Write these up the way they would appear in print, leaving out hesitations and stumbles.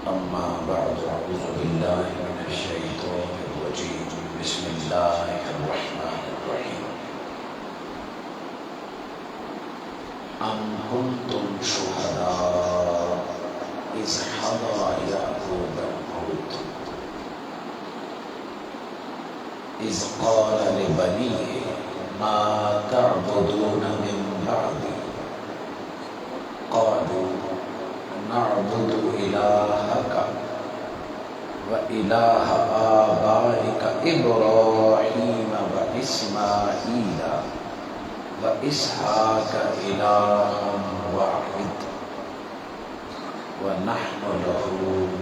أما بعد أعوذ بالله من الشيطان الرجيم بسم الله الرحمن الرحيم أم كنتم شهداء إذ حضر يعقوب الموت إذ قال لبنيه ما تعبدون من بعدي قالوا نعبد إلهك وإله آبائك إبراهيم وإسماعيل وإسحاق إلها واحد ونحن له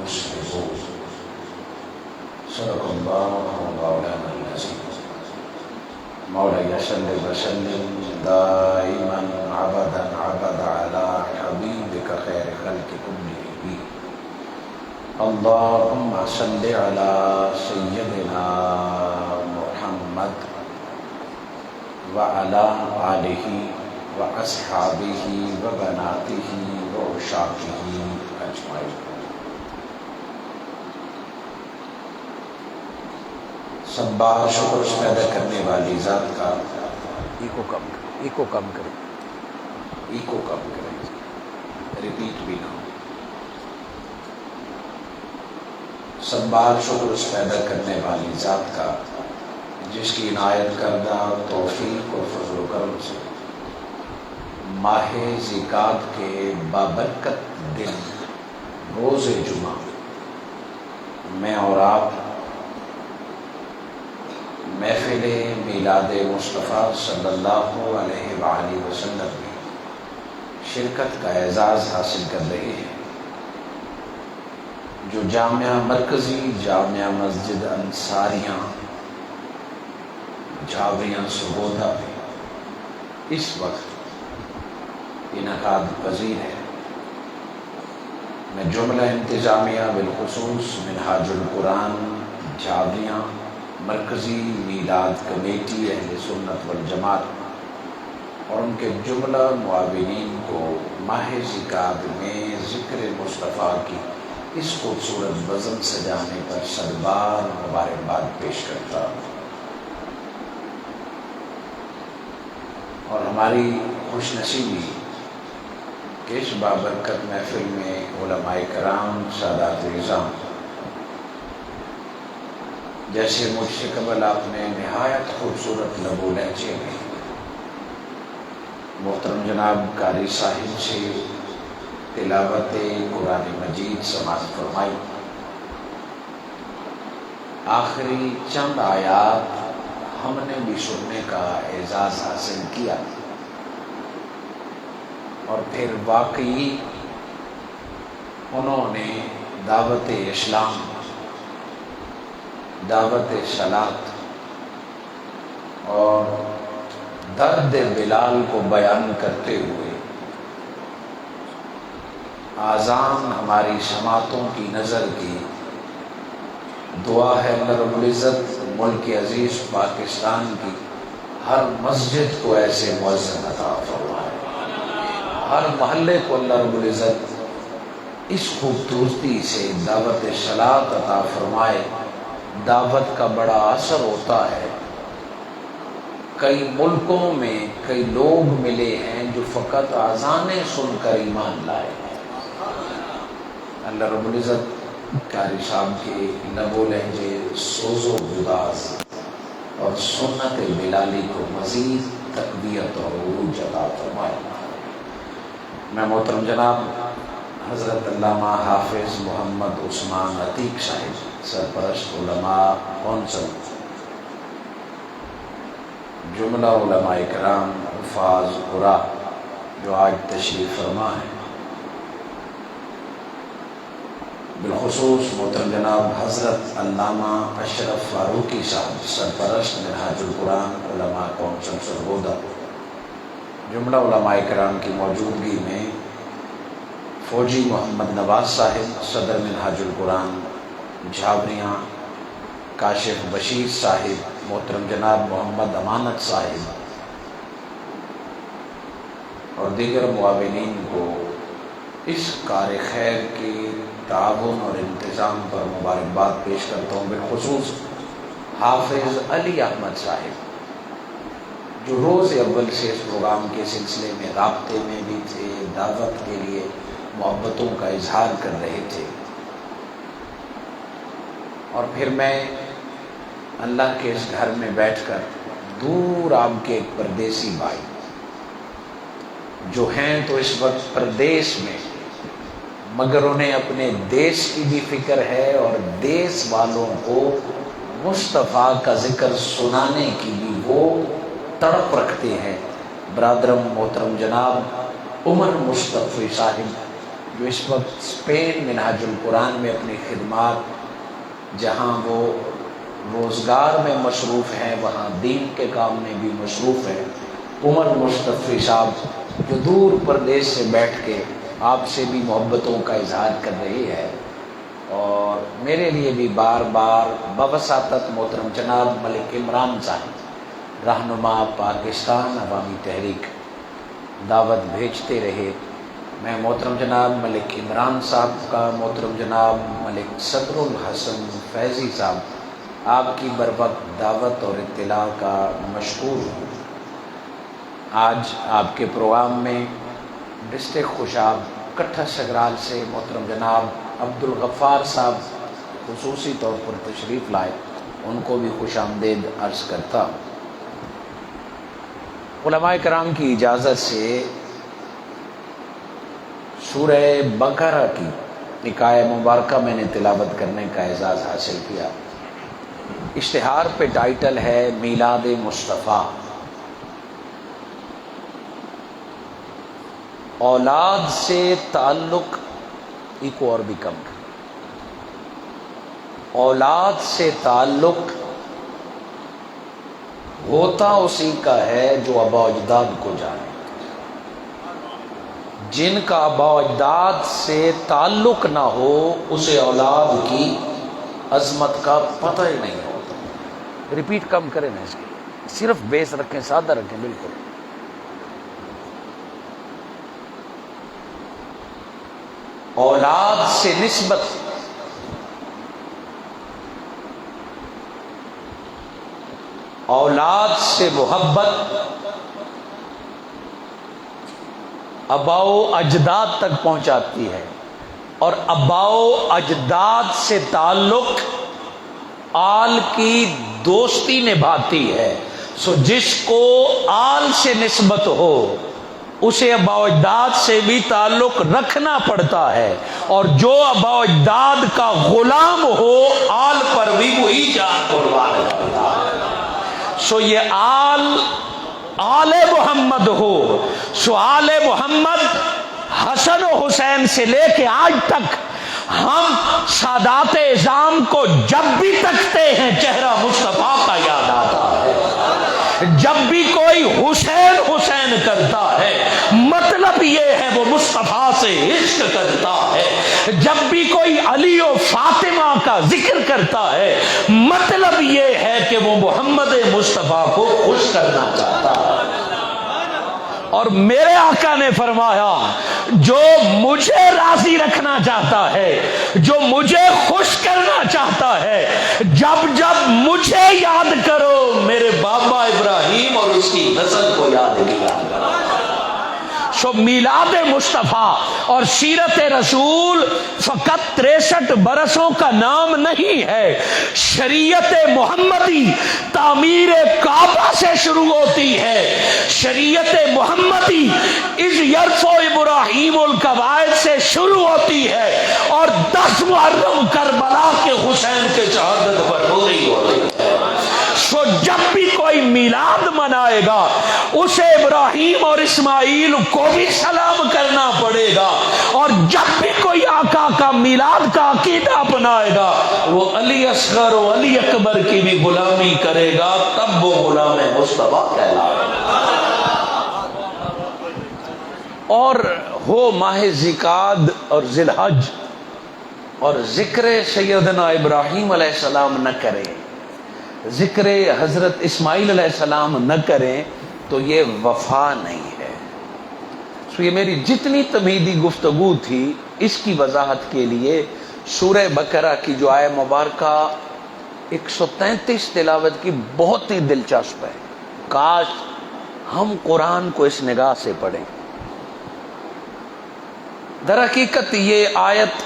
مسلمون صدق الله مولانا العظيم مولاي صل وسلم دائما ابدا على حبيبك خير خلق كلهم اللهم صل على سيدنا محمد وعلى آله وأصحابه وبناته وعشاقه أجمعين. سب بار شکر پیدا کرنے والی ذات کا ایکو کم کریں ریپیٹ بھی نہ ہو. سب بار شکر پیدا کرنے والی ذات کا جس کی عنایت کردہ توفیق و فضل و کرم سے ماہ ذیقعد کے بابرکت دن روز جمعہ میں اور آپ محفل میلاد مصطفیٰ صلی اللہ علیہ وآلہ وسلم میں شرکت کا اعزاز حاصل کر رہے ہیں، جو جامعہ مرکزی جامعہ مسجد انصاریہ جھاوریاں سرگودا میں اس وقت انعقاد پذیر ہے. میں جملہ انتظامیہ بالخصوص منہاج القرآن جھاوریاں مرکزی میلاد کمیٹی اہل سنت والجماعت اور ان کے جملہ معاونین کو ماہ ذیقعد میں ذکر مصطفیٰ کی اس خوبصورت بزم سجانے پر صدبار مبارکباد پیش کرتا ہوں. اور ہماری خوش نصیبی کہ اس بابرکت محفل میں علماء کرام سادات نظام جیسے مجھ سے قبل آپ نے نہایت خوبصورت لب و لہجے میں محترم جناب قاری صاحب سے تلاوت قرآن مجید سماعت فرمائی. آخری چند آیات ہم نے بھی سننے کا اعزاز حاصل کیا اور پھر واقعی انہوں نے دعوت اسلام، دعوت صلاۃ اور درد بلال کو بیان کرتے ہوئے آذان ہماری سماعتوں کی نظر کی. دعا ہے اللہ رب العزت ملک عزیز پاکستان کی ہر مسجد کو ایسے مؤذن عطا فرمائے، ہر محلے کو اللہ رب العزت اس خوبصورتی سے دعوت صلاۃ عطا فرمائے. دعوت کا بڑا اثر ہوتا ہے. کئی ملکوں میں کئی لوگ ملے ہیں جو فقط آذانیں سن کر ایمان لائے. اللہ رب العزت قاری صاحب کے لب و لہجے سوز و گداز اور سنت بلالی کو مزید تقویت اور عروج عطا فرمائے. میں محترم جناب حضرت علامہ حافظ محمد عثمان عتیق صاحب سرپرست علماء کونسل، جملہ علماء کرام حفاظ قرآن جو آج تشریف فرما ہے، بالخصوص محترم جناب حضرت علامہ اشرف فاروقی صاحب سرپرست منہاج القرآن علماء کونسل سرگودا، جملہ علماء کرام کی موجودگی میں فوجی محمد نواز صاحب صدر منہاج القرآن جھاوریاں، کاشف بشیر صاحب، محترم جناب محمد امانت صاحب اور دیگر معاونین کو اس کار خیر کے تعاون اور انتظام پر مبارکباد پیش کرتا ہوں، بالخصوص حافظ علی احمد صاحب جو روز اول سے اس پروگرام کے سلسلے میں رابطے میں بھی تھے، دعوت کے لیے محبتوں کا اظہار کر رہے تھے۔ اور پھر میں اللہ کے اس گھر میں بیٹھ کر دور آپ کے ایک پردیسی بھائی جو ہیں تو اس وقت پردیس میں، مگر انہیں اپنے دیس کی بھی فکر ہے اور دیس والوں کو مصطفیٰ کا ذکر سنانے کی بھی وہ تڑپ رکھتے ہیں، برادرم محترم جناب عمر مصطفی صاحب جو اس وقت اسپین منہاج القرآن میں اپنی خدمات، جہاں وہ روزگار میں مصروف ہیں وہاں دین کے کام میں بھی مصروف ہیں۔ عمر مصطفی صاحب جو دور پردیس سے بیٹھ کے آپ سے بھی محبتوں کا اظہار کر رہی ہے، اور میرے لیے بھی بار بار بوساطت محترم جناب ملک عمران صاحب رہنما پاکستان عوامی تحریک دعوت بھیجتے رہے۔ میں محترم جناب ملک عمران صاحب کا، محترم جناب ملک صدر الحسن فیضی صاحب آپ کی بروقت دعوت اور اطلاع کا مشکور ہوں۔ آج آپ کے پروگرام میں ڈسٹرکٹ خوشاب کٹھا سگرال سے محترم جناب عبد الغفار صاحب خصوصی طور پر تشریف لائے، ان کو بھی خوش آمدید عرض کرتا ہوں۔ علماء کرام کی اجازت سے سورہ بقرہ کی ایک آیہ مبارکہ میں نے تلاوت کرنے کا اعزاز حاصل کیا۔ اشتہار پہ ٹائٹل ہے میلاد مصطفیٰ۔ اولاد سے تعلق ایک اور بھی کم، اولاد سے تعلق ہوتا اسی کا ہے جو آبا و اجداد کو جانے، جن کا آبا و اجداد سے تعلق نہ ہو اسے اولاد کی عظمت کا پتہ ہی نہیں ہوتا۔ ریپیٹ کم کریں نا، اس کی صرف بیس رکھیں، سادہ رکھیں بالکل۔ اولاد سے نسبت، اولاد سے محبت آبا و اجداد تک پہنچاتی ہے، اور آبا و اجداد سے تعلق آل کی دوستی نبھاتی ہے۔ سو جس کو آل سے نسبت ہو اسے آبا و اجداد سے بھی تعلق رکھنا پڑتا ہے، اور جو آبا و اجداد کا غلام ہو آل پر بھی وہی جان قربان کرتا ہے۔ سو یہ آل محمد ہو، سو آل محمد حسن و حسین سے لے کے آج تک ہم سادات اعظام کو جب بھی تکتے ہیں چہرہ مصطفیٰ کا یاد آتا ہے۔ جب بھی کوئی حسین حسین کرتا ہے مطلب یہ ہے وہ مصطفیٰ سے عشق کرتا ہے۔ جب بھی کوئی علی و فاطمہ کا ذکر کرتا ہے مطلب یہ ہے کہ وہ محمد مصطفیٰ کو خوش کرنا چاہتا ہے۔ اور میرے آقا نے فرمایا جو مجھے راضی رکھنا چاہتا ہے، جو مجھے خوش کرنا چاہتا ہے، جب جب مجھے یاد کرو میرے بابا ابراہیم اور اس کی نسل کو یاد کیا کرو۔ سو میلاد مصطفیٰ اور سیرت رسول فقط 63 برسوں کا نام نہیں ہے۔ شریعت محمدی تعمیر کعبہ سے شروع ہوتی ہے، شریعت محمدی از یرفع ابراہیم القواعد سے شروع ہوتی ہے، اور 10 محرم کربلا کے حسین کے شہادت پر پوری ہوتی ہے۔ سو جب بھی کوئی میلاد منائے گا اسے ابراہیم اور اسماعیل کو بھی سلام کرنا پڑے گا، اور جب بھی کوئی آقا کا میلاد کا عقیدہ اپنائے گا وہ علی اصغر و علی اکبر کی بھی غلامی کرے گا، تب وہ غلام مصطفیٰ کہلائے گا۔ اور ہو ماہ ذیقعد اور ذی الحج اور ذکر سیدنا ابراہیم علیہ السلام نہ کریں، ذکر حضرت اسماعیل علیہ السلام نہ کریں تو یہ وفا نہیں ہے۔ تو یہ میری جتنی تمہیدی گفتگو تھی اس کی وضاحت کے لیے سورہ بقرہ کی جو آیہ مبارکہ 133 تلاوت کی بہت ہی دلچسپ ہے. کاش ہم قرآن کو اس نگاہ سے پڑھیں. در حقیقت یہ آیت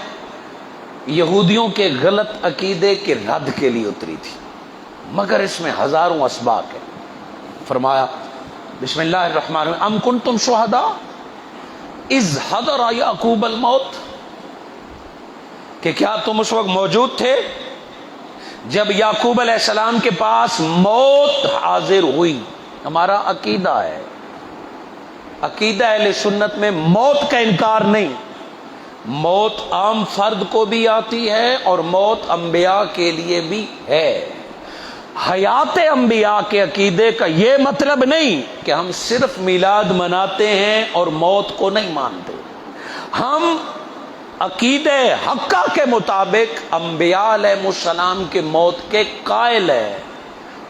یہودیوں کے غلط عقیدے کے رد کے لیے اتری تھی، مگر اس میں ہزاروں اسباق ہیں. فرمایا بسم اللہ الرحمن الرحیم ام کنتم شہداء اذ حضر یعقوب الموت، کہ کیا تم اس وقت موجود تھے جب یعقوب علیہ السلام کے پاس موت حاضر ہوئی. ہمارا عقیدہ ہے، عقیدہ اہل سنت میں موت کا انکار نہیں. موت عام فرد کو بھی آتی ہے اور موت انبیاء کے لیے بھی ہے. حیات انبیاء کے عقیدے کا یہ مطلب نہیں کہ ہم صرف میلاد مناتے ہیں اور موت کو نہیں مانتے. ہم عقیدہ حقہ کے مطابق انبیاء علیہ السلام کے موت کے قائل ہیں.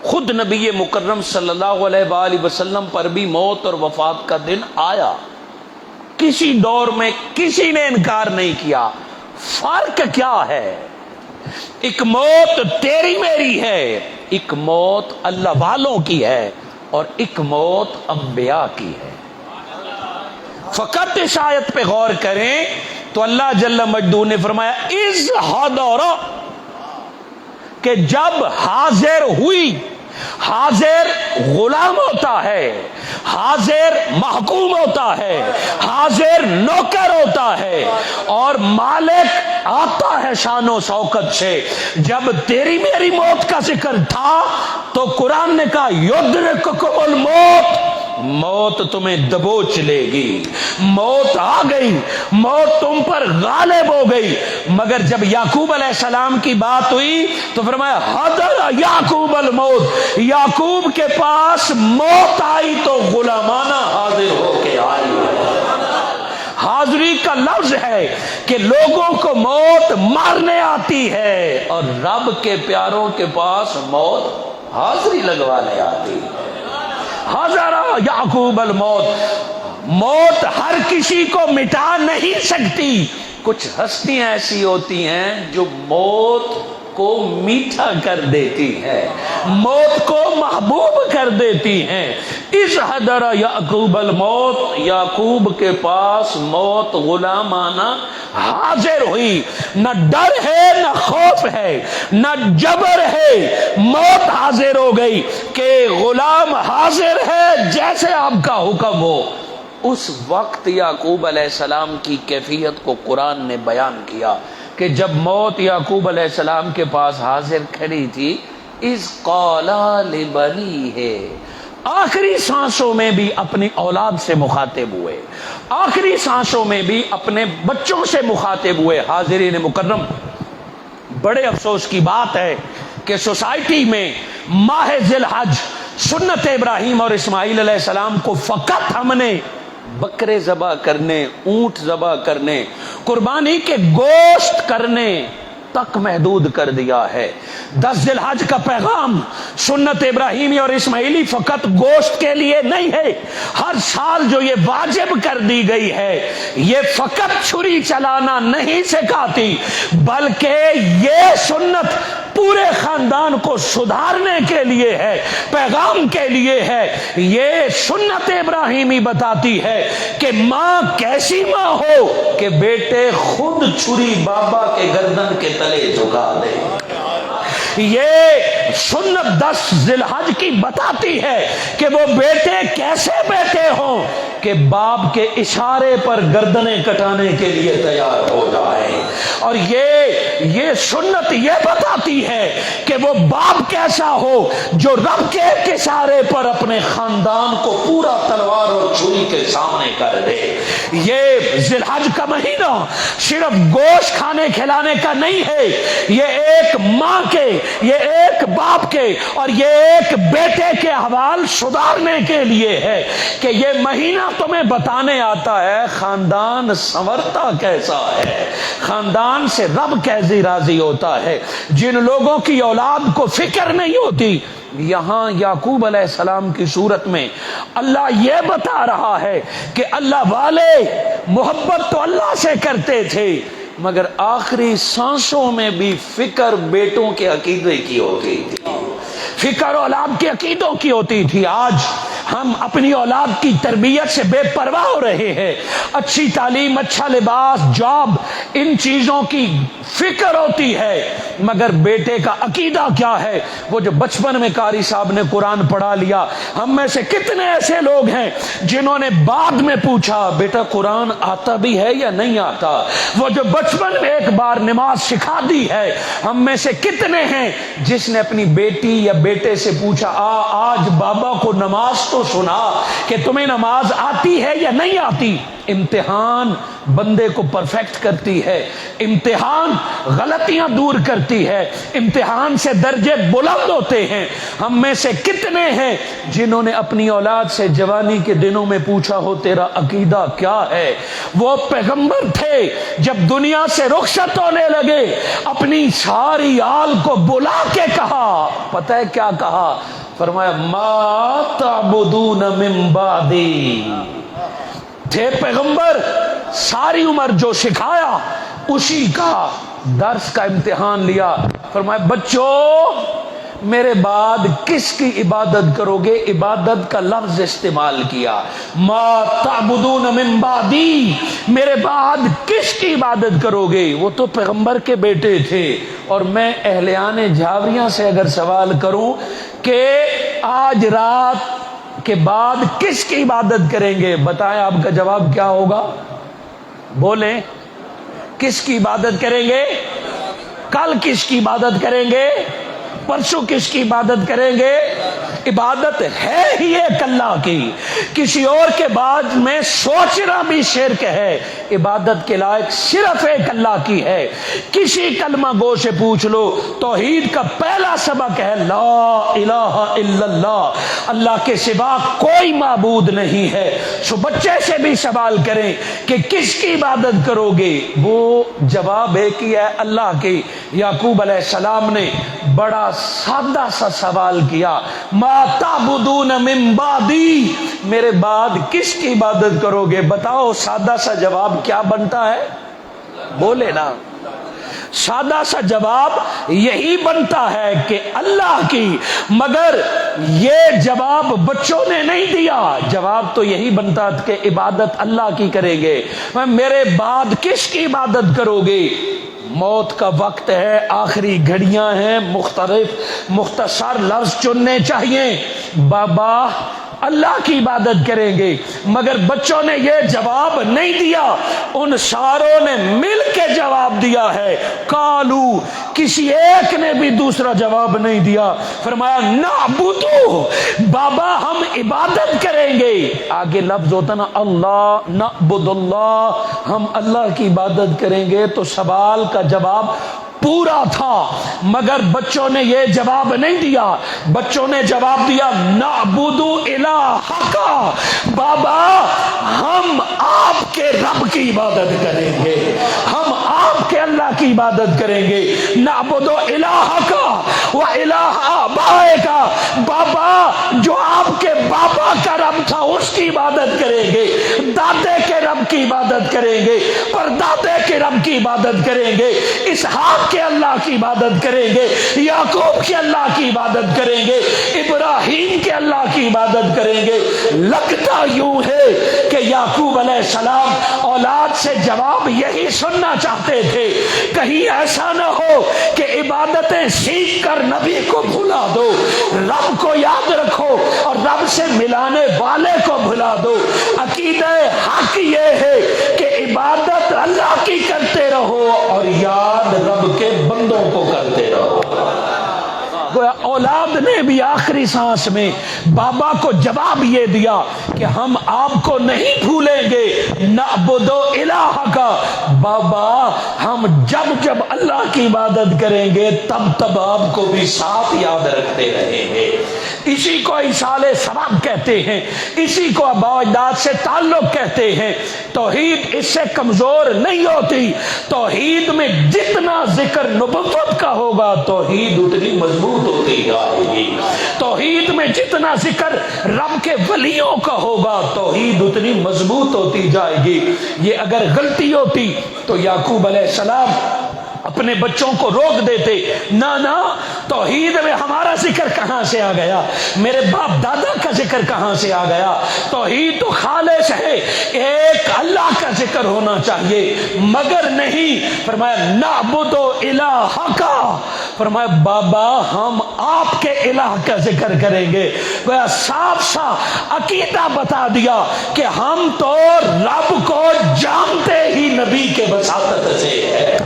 خود نبی مکرم صلی اللہ علیہ وآلہ وسلم پر بھی موت اور وفات کا دن آیا، کسی دور میں کسی نے انکار نہیں کیا. فرق کیا ہے؟ ایک موت تیری میری ہے، ایک موت اللہ والوں کی ہے، اور ایک موت انبیاء کی ہے. فقط اس آیت پہ غور کریں تو اللہ جل مجدہ نے فرمایا اذ حضر، کہ جب حاضر ہوئی. حاضر غلام ہوتا ہے، حاضر محکوم ہوتا ہے، حاضر نوکر ہوتا ہے، اور مالک آتا ہے شان و شوکت سے. جب تیری میری موت کا ذکر تھا تو قرآن نے کہا یدرککم الموت، موت تمہیں دبوچ لے گی. موت آ گئی، موت تم پر غالب ہو گئی. مگر جب یعقوب علیہ السلام کی بات ہوئی تو فرمایا حضر یعقوب الموت، یعقوب کے پاس موت آئی تو غلامانہ حاضر ہو کے آئی. حاضری کا لفظ ہے کہ لوگوں کو موت مارنے آتی ہے اور رب کے پیاروں کے پاس موت حاضری لگوانے آتی ہے. حضر یعقوب الموت، موت ہر کسی کو مٹا نہیں سکتی. کچھ ہستیاں ایسی ہوتی ہیں جو موت کو میٹھا کر دیتی ہیں، موت کو محبوب کر دیتی ہیں. اذ حضر یعقوب الموت، یعقوب کے پاس موت غلامانہ حاضر ہوئی. نہ ڈر ہے نہ خوف ہے نہ جبر ہے، موت حاضر ہو گئی کہ غلام حاضر ہے جیسے آپ کا حکم ہو. اس وقت یعقوب علیہ السلام کی کیفیت کو قرآن نے بیان کیا کہ جب موت یعقوب علیہ السلام کے پاس حاضر کھڑی تھی اذ قال لبنیہ، آخری سانسوں میں بھی اپنی اولاد سے مخاطب ہوئے، آخری سانسوں میں بھی اپنے بچوں سے مخاطب ہوئے. حاضرین مکرم، بڑے افسوس کی بات ہے کہ سوسائٹی میں ماہ ذی الحج سنت ابراہیم اور اسماعیل علیہ السلام کو فقط ہم نے بکرے ذبح کرنے، اونٹ ذبح کرنے، قربانی کے گوشت کرنے تک محدود کر دیا ہے. 10 ذی الحج کا پیغام سنت ابراہیمی اور اسماعیلی فقط گوشت کے لیے نہیں ہے. ہر سال جو یہ واجب کر دی گئی ہے یہ فقط چھری چلانا نہیں سکھاتی، بلکہ یہ سنت پورے خاندان کو سدھارنے کے لیے ہے، پیغام کے لیے ہے. یہ سنت ابراہیمی بتاتی ہے کہ ماں کیسی ماں ہو کہ بیٹے خود چھری بابا کے گردن کے تلے جھکا دے. یہ سنت 10 ذی الحج کی بتاتی ہے کہ وہ بیٹے کیسے بیٹے ہوں کہ باپ کے اشارے پر گردنیں کٹانے کے لیے تیار ہو جائیں. اور یہ سنت یہ بتاتی ہے کہ وہ باپ کیسا ہو جو رب کے ایک اشارے پر اپنے خاندان کو پورا تلوار اور چھری کے سامنے کر دے. یہ ذی الحج کا مہینہ صرف گوشت کھانے کھلانے کا نہیں ہے، یہ ایک ماں کے، یہ ایک باپ کے اور یہ ایک بیٹے کے احوال سدھارنے کے لیے ہے کہ یہ مہینہ تمہیں بتانے آتا ہے خاندان سنورتا کیسا ہے، خاندان سے رب کیسے راضی ہوتا ہے. جن لوگوں کی اولاد کو فکر نہیں ہوتی یہاں یعقوب علیہ السلام کی صورت میں اللہ یہ بتا رہا ہے کہ اللہ والے محبت تو اللہ سے کرتے تھے، مگر آخری سانسوں میں بھی فکر بیٹوں کے عقیدے کی ہوتی تھی، فکر اولاد کے عقیدوں کی ہوتی تھی۔ آج ہم اپنی اولاد کی تربیت سے بے پرواہ ہو رہے ہیں، اچھی تعلیم، اچھا لباس، جاب، ان چیزوں کی فکر ہوتی ہے، مگر بیٹے کا عقیدہ کیا ہے؟ وہ جو بچپن میں قاری صاحب نے قرآن پڑھا لیا، ہم میں سے کتنے ایسے لوگ ہیں جنہوں نے بعد میں پوچھا بیٹا قرآن آتا بھی ہے یا نہیں آتا؟ وہ جو بچپن میں ایک بار نماز سکھا دی ہے، ہم میں سے کتنے ہیں جس نے اپنی بیٹی یا بیٹے سے پوچھا آج بابا کو نماز تو سنا کہ تمہیں نماز آتی ہے یا نہیں آتی؟ امتحان بندے کو پرفیکٹ کرتی ہے، امتحان غلطیاں دور کرتی ہے، امتحان سے درجے بلند ہوتے ہیں۔ ہم میں سے کتنے ہیں جنہوں نے اپنی اولاد سے جوانی کے دنوں میں پوچھا ہو تیرا عقیدہ کیا ہے؟ وہ پیغمبر تھے جب دنیا سے رخصت ہونے لگے اپنی ساری آل کو بلا کے کہا، پتہ ہے کیا کہا؟ فرمایا ما تعبدون من بعدی۔ تھے پیغمبر، ساری عمر جو سکھایا اسی کا درس کا امتحان لیا۔ فرمایا بچوں میرے بعد کس کی عبادت کرو گے؟ عبادت کا لفظ استعمال کیا، ما تعبدون من بعدی، میرے بعد کس کی عبادت کرو گے؟ وہ تو پیغمبر کے بیٹے تھے، اور میں اہلیان جھاوریاں سے اگر سوال کروں کہ آج رات کے بعد کس کی عبادت کریں گے، بتائیں آپ کا جواب کیا ہوگا؟ بولیں، کس کی عبادت کریں گے؟ کل کس کی عبادت کریں گے؟ پرسوں کس کی عبادت کریں گے؟ عبادت ہے ہی ایک اللہ کی، کسی اور کے بعد میں سوچنا بھی شرک ہے۔ عبادت کے لائق صرف ایک اللہ کی ہے۔ کسی کلمہ گو سے پوچھ لو، توحید کا پہلا سبق ہے لا الہ الا اللہ، اللہ کے سوا کوئی معبود نہیں ہے۔ سو بچے سے بھی سوال کریں کہ کس کی عبادت کرو گے، وہ جواب ایک ہی ہے، اللہ کی۔ یعقوب علیہ السلام نے بڑا سادہ سا سوال کیا، ما تعبدون من بعدی، میرے بعد کس کی عبادت کرو گے؟ بتاؤ سادہ سا جواب کیا بنتا ہے؟ بولے نا، سادہ سا جواب یہی بنتا ہے کہ اللہ کی، مگر یہ جواب بچوں نے نہیں دیا، جواب تو یہی بنتا کہ عبادت اللہ کی کریں گے۔ میرے بعد کس کی عبادت کرو گے؟ موت کا وقت ہے، آخری گھڑیاں ہیں، مختصر لفظ چننے چاہیے۔ بابا اللہ کی عبادت کریں گے، مگر بچوں نے یہ جواب نہیں دیا، ان ساروں نے مل کے جواب دیا ہے۔ کالو، کسی ایک نے بھی دوسرا جواب نہیں دیا۔ فرمایا نعبدو، بابا ہم عبادت کریں گے۔ آگے لفظ ہوتا نا اللہ، نعبد اللہ، ہم اللہ کی عبادت کریں گے، تو سوال کا جواب پورا تھا، مگر بچوں نے یہ جواب نہیں دیا۔ بچوں نے جواب دیا نعبد الہک، بابا ہم آپ کے رب کی عبادت کریں گے، ہم آپ کے اللہ کی عبادت کریں گے۔ نعبد الہک و الہ آبائک، بابا جو آپ کے بابا کا رب تھا اس کی عبادت کریں گے، دادے کے رب کی عبادت کریں گے، پردادے کے رب کی عبادت کریں گے، اسحاق کے اللہ کی عبادت کریں گے، یعقوب کے اللہ کی عبادت کریں گے، ابراہیم کے اللہ کی عبادت کریں گے۔ لگتا یوں ہے کہ یعقوب علیہ السلام اولاد سے جواب یہی سننا چاہتے تھے، کہیں ایسا نہ ہو کہ عبادتیں سیکھ کر نبی کو بھلا دو، رب کو یاد رکھو اور رب سے ملانے والے کو بھلا دو۔ عقیدہ حق یہ ہے کہ عبادت اللہ کی کرتے رہو اور یاد رب کے بندوں کو کرتے رہو۔ اولاد نے بھی آخری سانس میں بابا کو جواب یہ دیا کہ ہم آپ کو نہیں بھولیں گے، نعبد الہک، بابا ہم جب جب اللہ کی عبادت کریں گے تب تب آپ کو بھی ساتھ یاد رکھتے رہیں گے۔ اسی کو ایصال ثواب کہتے ہیں، اسی کو آباء و اجداد سے تعلق کہتے ہیں۔ توحید اس سے کمزور نہیں ہوتی، توحید میں جتنا ذکر نبوت کا ہوگا توحید اتنی مضبوط ہوتی جائے گی، توحید میں جتنا ذکر رب کے ولیوں کا ہوگا توحید اتنی مضبوط ہوتی جائے گی۔ یہ اگر غلطی ہوتی تو یعقوب علیہ السلام اپنے بچوں کو روک دیتے، نہ توحید میں ہمارا ذکر کہاں سے آ گیا، میرے باپ دادا کا ذکر کہاں سے آ گیا، توحید تو خالص ہے، ایک اللہ کا ذکر ہونا چاہیے، مگر نہیں۔ فرمایا نعبد الہک، فرمایا بابا ہم آپ کے الہ کا ذکر کریں گے۔ وہ صاف صاف عقیدہ بتا دیا کہ ہم تو رب کو جانتے ہی نبی کے وساطت سے ہے،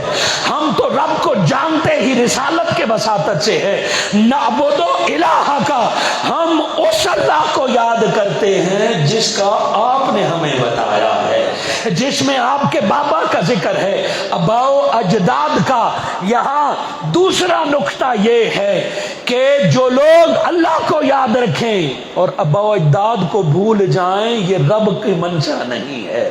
ہم تو رب کو جانتے ہی رسالت کے وساطت سے ہے۔ نعبد الہ کا، ہم اس اللہ کو یاد کرتے ہیں جس کا آپ نے ہمیں بتایا ہے، جس میں آپ کے بابا کا ذکر ہے، آباء و اجداد کا۔ یہاں دوسرا نقطہ یہ ہے کہ جو لوگ اللہ کو یاد رکھیں اور آباء و اجداد کو بھول جائیں، یہ رب کی منشا نہیں ہے،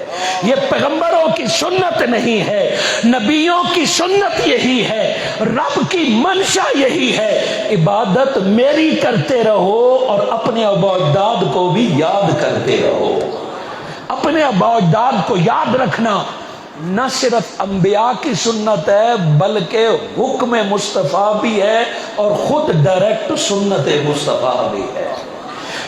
یہ پیغمبروں کی سنت نہیں ہے، نبیوں کی سنت یہی ہے، رب کی منشا یہی ہے۔ عبادت میری کرتے رہو اور اپنے آباء و اجداد کو بھی یاد کرتے رہو۔ اپنے آباء و اجداد کو یاد رکھنا نہ صرف انبیاء کی سنت ہے بلکہ حکم مصطفیٰ بھی ہے اور خود ڈائریکٹ سنت مصطفیٰ بھی ہے۔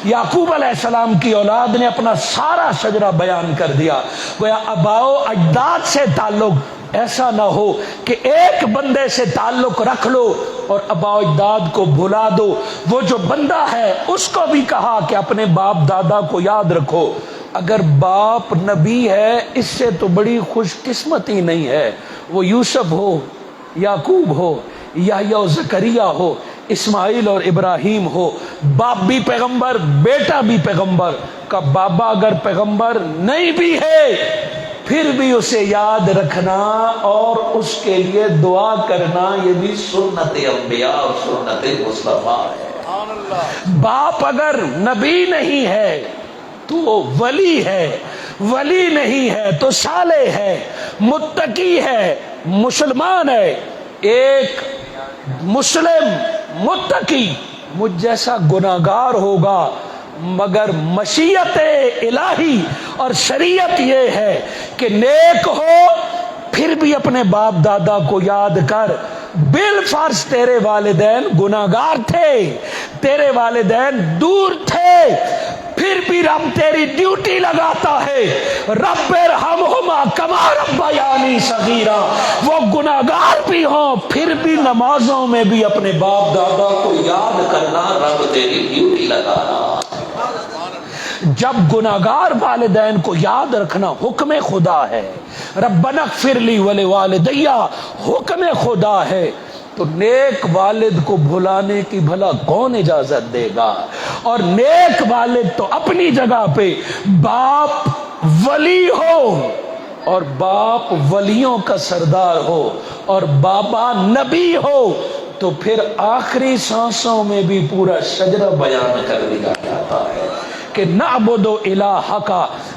یعقوب علیہ السلام کی اولاد نے اپنا سارا شجرہ بیان کر دیا۔ گویا آباء و اجداد سے تعلق ایسا نہ ہو کہ ایک بندے سے تعلق رکھ لو اور آباء و اجداد کو بھلا دو۔ وہ جو بندہ ہے اس کو بھی کہا کہ اپنے باپ دادا کو یاد رکھو۔ اگر باپ نبی ہے اس سے تو بڑی خوش قسمتی نہیں ہے، وہ یوسف ہو، یعقوب ہو، یحییٰ و زکریا ہو، اسماعیل اور ابراہیم ہو، باپ بھی پیغمبر بیٹا بھی پیغمبر کا بابا اگر پیغمبر نہیں بھی ہے پھر بھی اسے یاد رکھنا اور اس کے لیے دعا کرنا، یہ بھی سنت انبیاء اور سنت مصطفیٰ ہے۔ باپ اگر نبی نہیں ہے تو ولی ہے، ولی نہیں ہے تو صالح ہے، متقی ہے، مسلمان ہے۔ ایک مسلم متقی مجھ جیسا گناہگار ہوگا، مگر مشیت الہی اور شریعت یہ ہے کہ نیک ہو پھر بھی اپنے باپ دادا کو یاد کر۔ بالفرض تیرے والدین گناہگار تھے، تیرے والدین دور تھے، پھر بھی رب تیری ڈیوٹی لگاتا ہے، رب ارحمہما کما ربیانی صغیرا۔ وہ گناہگار بھی ہوں پھر بھی نمازوں میں بھی اپنے باپ دادا کو یاد کرنا، رب تیری ڈیوٹی لگانا۔ جب گناہگار والدین کو یاد رکھنا حکم خدا ہے، ربنا اغفر لی ولوالدی حکم خدا ہے، تو نیک والد کو بھلانے کی بھلا کون اجازت دے گا؟ اور نیک والد تو اپنی جگہ پہ باپ ولی ہو اور باپ ولیوں کا سردار ہو اور بابا نبی ہو تو پھر آخری سانسوں میں بھی پورا شجرہ بیان کر دیا جاتا ہے کہ نعبد الہک۔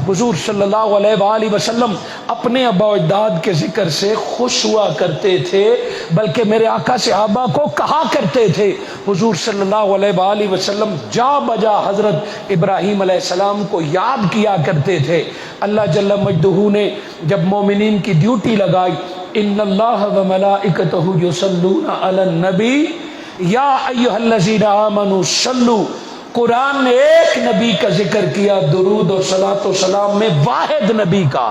حضور صلی اللہ علیہ وآلہ وسلم اپنے آباء و اجداد کے ذکر سے خوش ہوا کرتے تھے، بلکہ میرے آقا صحابہ کو کہا کرتے تھے۔ حضور صلی اللہ علیہ وآلہ وسلم جا بجا حضرت ابراہیم علیہ السلام کو یاد کیا کرتے تھے۔ اللہ جل مجدہ نے جب مومنین کی ڈیوٹی لگائی، ان اللہ و ملائکتہ یصلون علی النبی یا ایھا الذین آمنوا صلوا۔ قرآن نے ایک نبی کا ذکر کیا، درود اور صلاۃ و سلام میں واحد نبی کا۔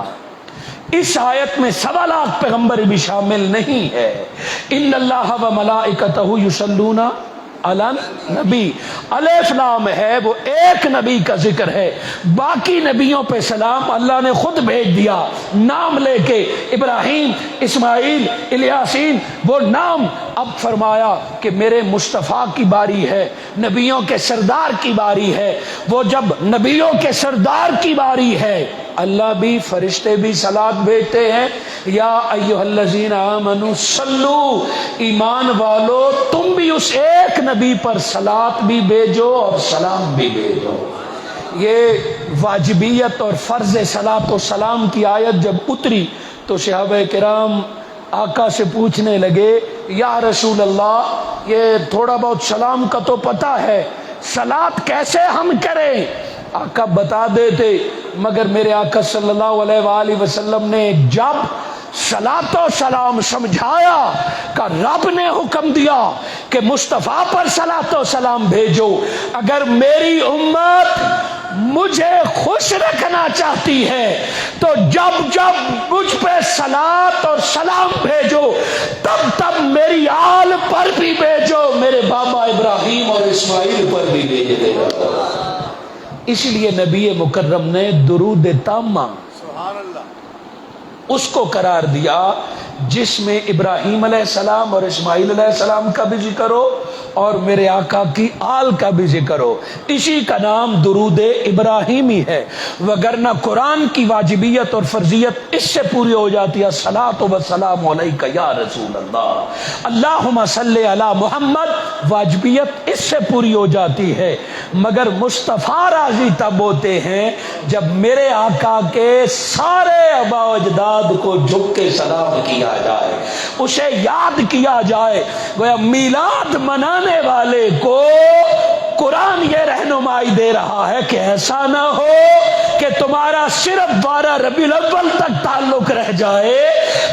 اس آیت میں 1.25 لاکھ پیغمبر بھی شامل نہیں ہے۔ ان اللہ و ملائکتہ یصلون علی النبی، الف لام ہے، وہ ایک نبی کا ذکر ہے، باقی نبیوں پہ سلام اللہ نے خود بھیج دیا نام لے کے، ابراہیم، اسماعیل، الیاسین، وہ نام۔ اب فرمایا کہ میرے مصطفیٰ کی باری ہے، نبیوں کے سردار کی باری ہے۔ وہ جب نبیوں کے سردار کی باری ہے، اللہ بھی فرشتے بھی صلات بھیجتے ہیں، یا ایھا الذین آمنوا صلو، ایمان والو تم بھی اس ایک نبی پر صلاۃ بھی بھیجو اور سلام بھی بھیجو۔ یہ واجبیت اور فرض صلاۃ و سلام کی آیت جب اتری تو صحابہ کرام آقا سے پوچھنے لگے یا رسول اللہ یہ تھوڑا بہت سلام کا تو پتہ ہے، صلاۃ کیسے ہم کریں؟ آقا بتا دیتے، مگر میرے آقا صلی اللہ علیہ وآلہ وسلم نے جب صلاۃ و سلام سمجھایا کہ رب نے حکم دیا کہ مصطفیٰ پر صلاۃ و سلام بھیجو، اگر میری امت مجھے خوش رکھنا چاہتی ہے تو جب جب مجھ پہ صلاۃ اور سلام بھیجو تب تب میری آل پر بھی بھیجو، میرے بابا ابراہیم اور اسماعیل پر بھی بھیج دے گا۔ اس لیے نبی مکرم نے درود تامہ اس کو قرار دیا جس میں ابراہیم علیہ السلام اور اسماعیل علیہ السلام کا بھی ذکر ہو اور میرے آقا کی آل کا بھی ذکر ہو، اسی کا نام درود ابراہیمی ہے، وگرنہ قرآن کی واجبیت اور فرضیت اس سے پوری ہو جاتی ہے، الصلاۃ والسلام علیک یا رسول اللہ، اللہم صلی علی محمد، واجبیت اس سے پوری ہو جاتی ہے، مگر مصطفیٰ راضی تب ہوتے ہیں جب میرے آقا کے سارے آباء و اجداد کو جھک کے سلام کیا جائے، اسے یاد کیا جائے۔ گویا میلاد منانے والے کو قرآن یہ رہنمائی دے رہا ہے کہ ایسا نہ ہو کہ تمہارا صرف 12 ربیع الاول تک تعلق رہ جائے،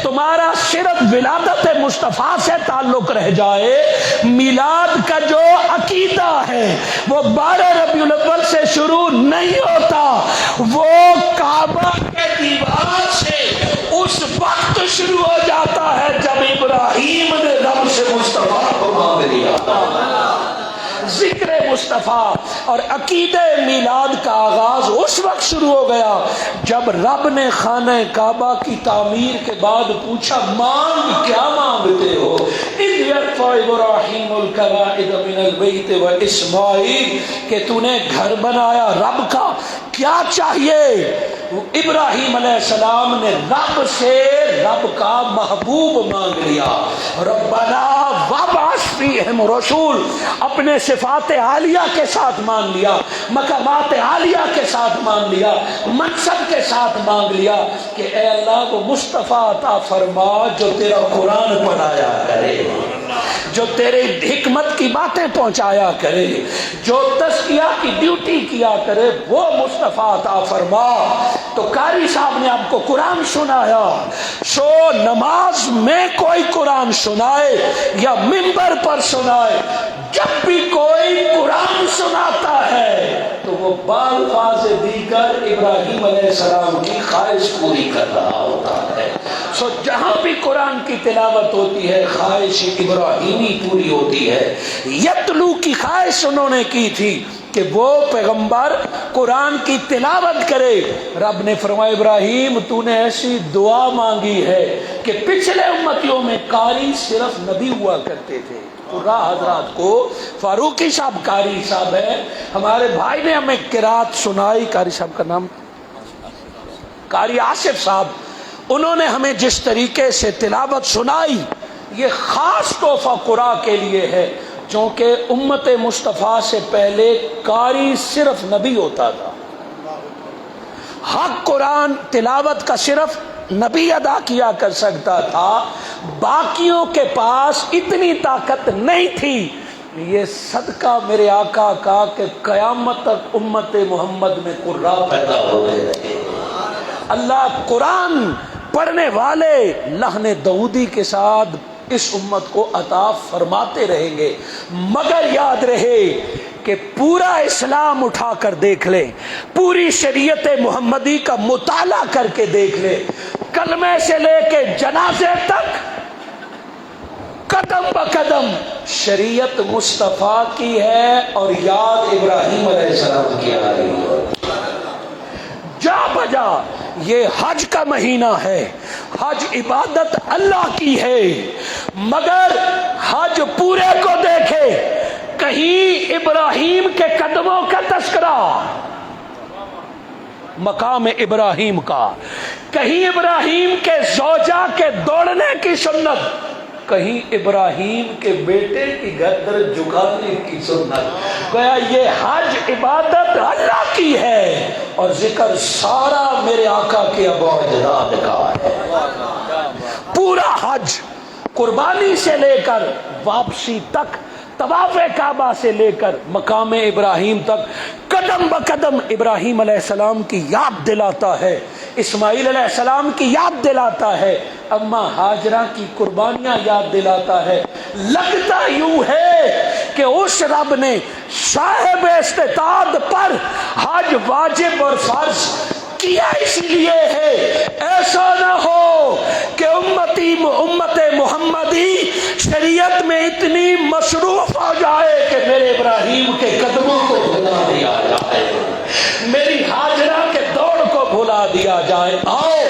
تمہارا صرف ولادت مصطفیٰ سے تعلق رہ جائے۔ میلاد کا جو عقیدہ ہے وہ 12 ربیع الاول سے شروع نہیں ہوتا، وہ کعبہ کے دیوار سے اس وقت شروع ہو جاتا ہے جب ابراہیم نے رب سے مصطفیٰ کو مانگ لیا۔ ذکر مصطفیٰ اور عقیدہ میلاد کا آغاز اس وقت شروع ہو گیا جب رب نے خانہ کعبہ کی تعمیر کے بعد پوچھا مانگ کیا مانگتے ہو؟ اذ یرفع ابراہیم القواعد من البیت و اسماعیل، کہ تو نے گھر بنایا رب کا، کیا چاہیے؟ ابراہیم علیہ السلام نے رب سے رب کا محبوب مانگ لیا، ربنا وابعث فیہم رسول، اپنے صفات عالیہ کے ساتھ مانگ لیا، مقامات عالیہ کے ساتھ مانگ لیا، منصب کے ساتھ مانگ لیا کہ اے اللہ کو مصطفیٰ عطا فرما جو تیرا قرآن پڑھایا کرے، جو تیرے حکمت کی باتیں پہنچایا کرے، جو تزکیہ کی ڈیوٹی کیا کرے، وہ مصطفیٰ عطا فرما۔ تو قاری صاحب نے آپ کو قرآن سنایا، سو نماز میں کوئی قرآن سنائے یا منبر پر سنائے، جب بھی کوئی قرآن سناتا ہے تو وہ بالفاظ دیگر ابراہیم علیہ السلام کی خواہش پوری کر رہا ہوتا ہے۔ سو جہاں بھی قرآن کی تلاوت ہوتی ہے خواہش ابراہیمی پوری ہوتی ہے۔ یتلو کی خواہش انہوں نے کی تھی کہ وہ پیغمبر قرآن کی تلاوت کرے۔ رب نے فرمایا ابراہیم تو نے ایسی دعا مانگی ہے کہ پچھلے امتیوں میں قاری صرف نبی ہوا کرتے تھے۔ حضرات کو فاروقی صاحب قاری صاحب ہے، ہمارے بھائی نے ہمیں قرات سنائی، قاری صاحب کا نام قاری آصف صاحب، انہوں نے ہمیں جس طریقے سے تلاوت سنائی یہ خاص تحفہ قرآن کے لیے ہے، چونکہ امت مصطفیٰ سے پہلے قاری صرف نبی ہوتا تھا، حق قرآن تلاوت کا صرف نبی ادا کیا کر سکتا تھا، باقیوں کے پاس اتنی طاقت نہیں تھی۔ یہ صدقہ میرے آقا کا کہ قیامت تک امت محمد میں قراء پیدا ہوتے رہے۔ اللہ قرآن پڑھنے والے لحن داؤدی کے ساتھ اس امت کو عطا فرماتے رہیں گے، مگر یاد رہے کہ پورا اسلام اٹھا کر دیکھ لیں، پوری شریعت محمدی کا مطالعہ کر کے دیکھ لیں، کلمے سے لے کے جنازے تک قدم بقدم شریعت مصطفیٰ کی ہے اور یاد ابراہیم علیہ السلام کی آ رہی ہے۔ جا بجا یہ حج کا مہینہ ہے، حج عبادت اللہ کی ہے، مگر حج پورے کو دیکھے، کہیں ابراہیم کے قدموں کا تذکرہ، مقام ابراہیم کا، کہیں ابراہیم کے زوجہ کے دوڑنے کی سنت، کہیں ابراہیم کے بیٹے کی گردن جھکانے کی سنت۔ گویا یہ حج عبادت اللہ کی ہے اور ذکر سارا میرے آقا کے ابا و اجداد کا ہے۔ پورا حج قربانی سے لے کر واپسی تک، طواف کعبہ سے لے کر مقام ابراہیم تک قدم بقدم ابراہیم علیہ السلام کی یاد دلاتا ہے، اسماعیل علیہ السلام کی یاد دلاتا ہے، اماں ہاجرہ کی قربانیاں یاد دلاتا ہے۔ لگتا یوں ہے کہ اس رب نے صاحب استطاعت پر حج واجب اور فرض کیا اس لیے ہے ایسا نہ ہو کہ امت محمدی شریعت میں اتنی مصروف ہو جائے کہ میرے ابراہیم کے قدموں کو بھلا دیا جائے، میری ہاجرہ کے دوڑ کو بھلا دیا جائے۔ آؤ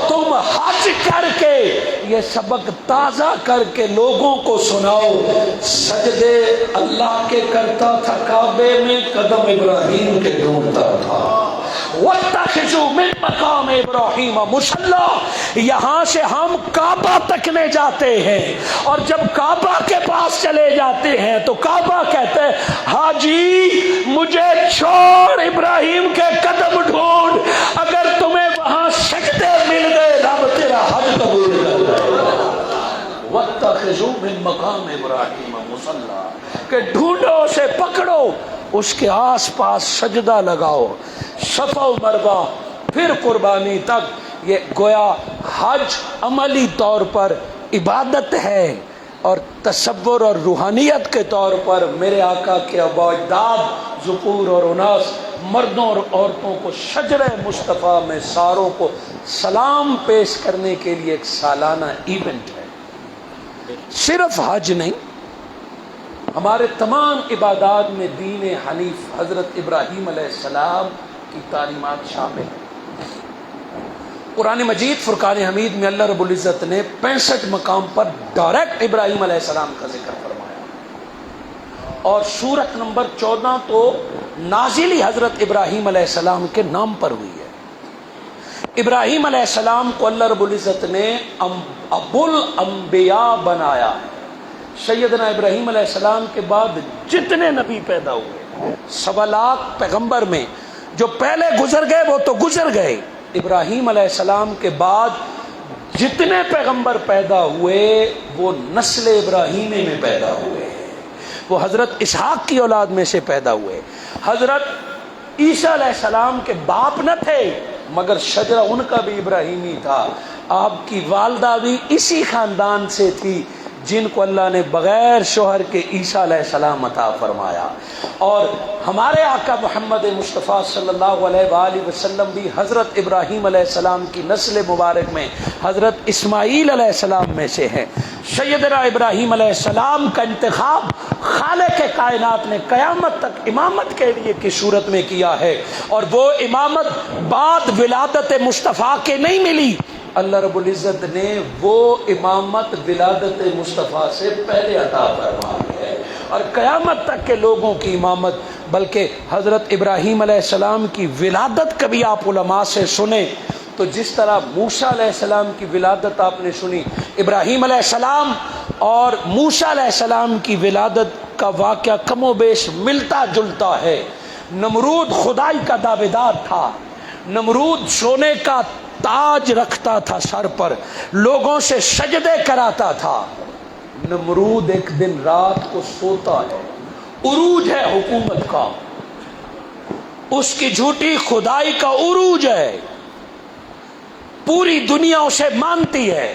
تم حج کر کے یہ سبق تازہ کر کے لوگوں کو سناؤ۔ سجدے اللہ کے کرتا تھا کعبے میں، قدم ابراہیم کے ڈھونڈتا تھا۔ وَاتَّخِذُوا مِن مَقَامِ إِبْرَاهِيمَ مُصَلًّى، یہاں سے ہم کعبہ تکنے جاتے ہیں اور جب کعبہ کے پاس چلے جاتے ہیں تو کعبہ کہتے ہیں حاجی مجھے چھوڑ، ابراہیم کے قدم ڈھونڈ، اگر تمہیں وہاں سجدے مل گئے رب تیرا حج قبول کر لے گا۔ وَاتَّخِذُوا مِن مَقَامِ إِبْرَاهِيمَ مُصَلًّى، کہ ڈھونڈو اسے، پکڑو، اس کے آس پاس سجدہ لگاؤ، صفا و مروہ پھر قربانی تک۔ یہ گویا حج عملی طور پر عبادت ہے اور تصور اور روحانیت کے طور پر میرے آقا کے ابا اجداد ذکور اور اناس، مردوں اور عورتوں کو شجرہ مصطفیٰ میں ساروں کو سلام پیش کرنے کے لیے ایک سالانہ ایونٹ ہے۔ صرف حج نہیں، ہمارے تمام عبادات میں دین حنیف حضرت ابراہیم علیہ السلام کی تعلیمات شامل ہیں۔ قرآن مجید فرقان حمید میں اللہ رب العزت نے 65 مقام پر ڈائریکٹ ابراہیم علیہ السلام کا ذکر فرمایا، اور سورت نمبر 14 تو نازل ہی حضرت ابراہیم علیہ السلام کے نام پر ہوئی ہے۔ ابراہیم علیہ السلام کو اللہ رب العزت نے ابو الانبیاء بنایا ہے۔ سیدنا ابراہیم علیہ السلام کے بعد جتنے نبی پیدا ہوئے، 1.25 لاکھ پیغمبر میں جو پہلے گزر گئے وہ تو گزر گئے، ابراہیم علیہ السلام کے بعد جتنے پیغمبر پیدا ہوئے وہ نسل ابراہیمی میں پیدا ہوئے، وہ حضرت اسحاق کی اولاد میں سے پیدا ہوئے۔ حضرت عیسیٰ علیہ السلام کے باپ نہ تھے مگر شجرہ ان کا بھی ابراہیمی تھا، آپ کی والدہ بھی اسی خاندان سے تھی جن کو اللہ نے بغیر شوہر کے عیسیٰ علیہ السلام عطا فرمایا۔ اور ہمارے آقا محمد مصطفیٰ صلی اللہ علیہ وآلہ وسلم بھی حضرت ابراہیم علیہ السلام کی نسل مبارک میں حضرت اسماعیل علیہ السلام میں سے ہیں۔ سیدنا ابراہیم علیہ السلام کا انتخاب خالق کائنات نے قیامت تک امامت کے لیے کی صورت میں کیا ہے، اور وہ امامت بعد ولادت مصطفیٰ کے نہیں ملی، اللہ رب العزت نے وہ امامت ولادت مصطفیٰ سے پہلے عطا فرمائی ہے، اور قیامت تک کے لوگوں کی امامت، بلکہ حضرت ابراہیم علیہ السلام کی ولادت کبھی آپ علماء سے سنیں تو جس طرح موسیٰ علیہ السلام کی ولادت آپ نے سنی، ابراہیم علیہ السلام اور موسیٰ علیہ السلام کی ولادت کا واقعہ کم و بیش ملتا جلتا ہے۔ نمرود خدائی کا دعویدار تھا، نمرود سونے کا تاج رکھتا تھا سر پر، لوگوں سے سجدے کراتا تھا۔ نمرود ایک دن رات کو سوتا ہے، عروج ہے حکومت کا، اس کی جھوٹی خدائی کا عروج ہے، پوری دنیا اسے مانتی ہے۔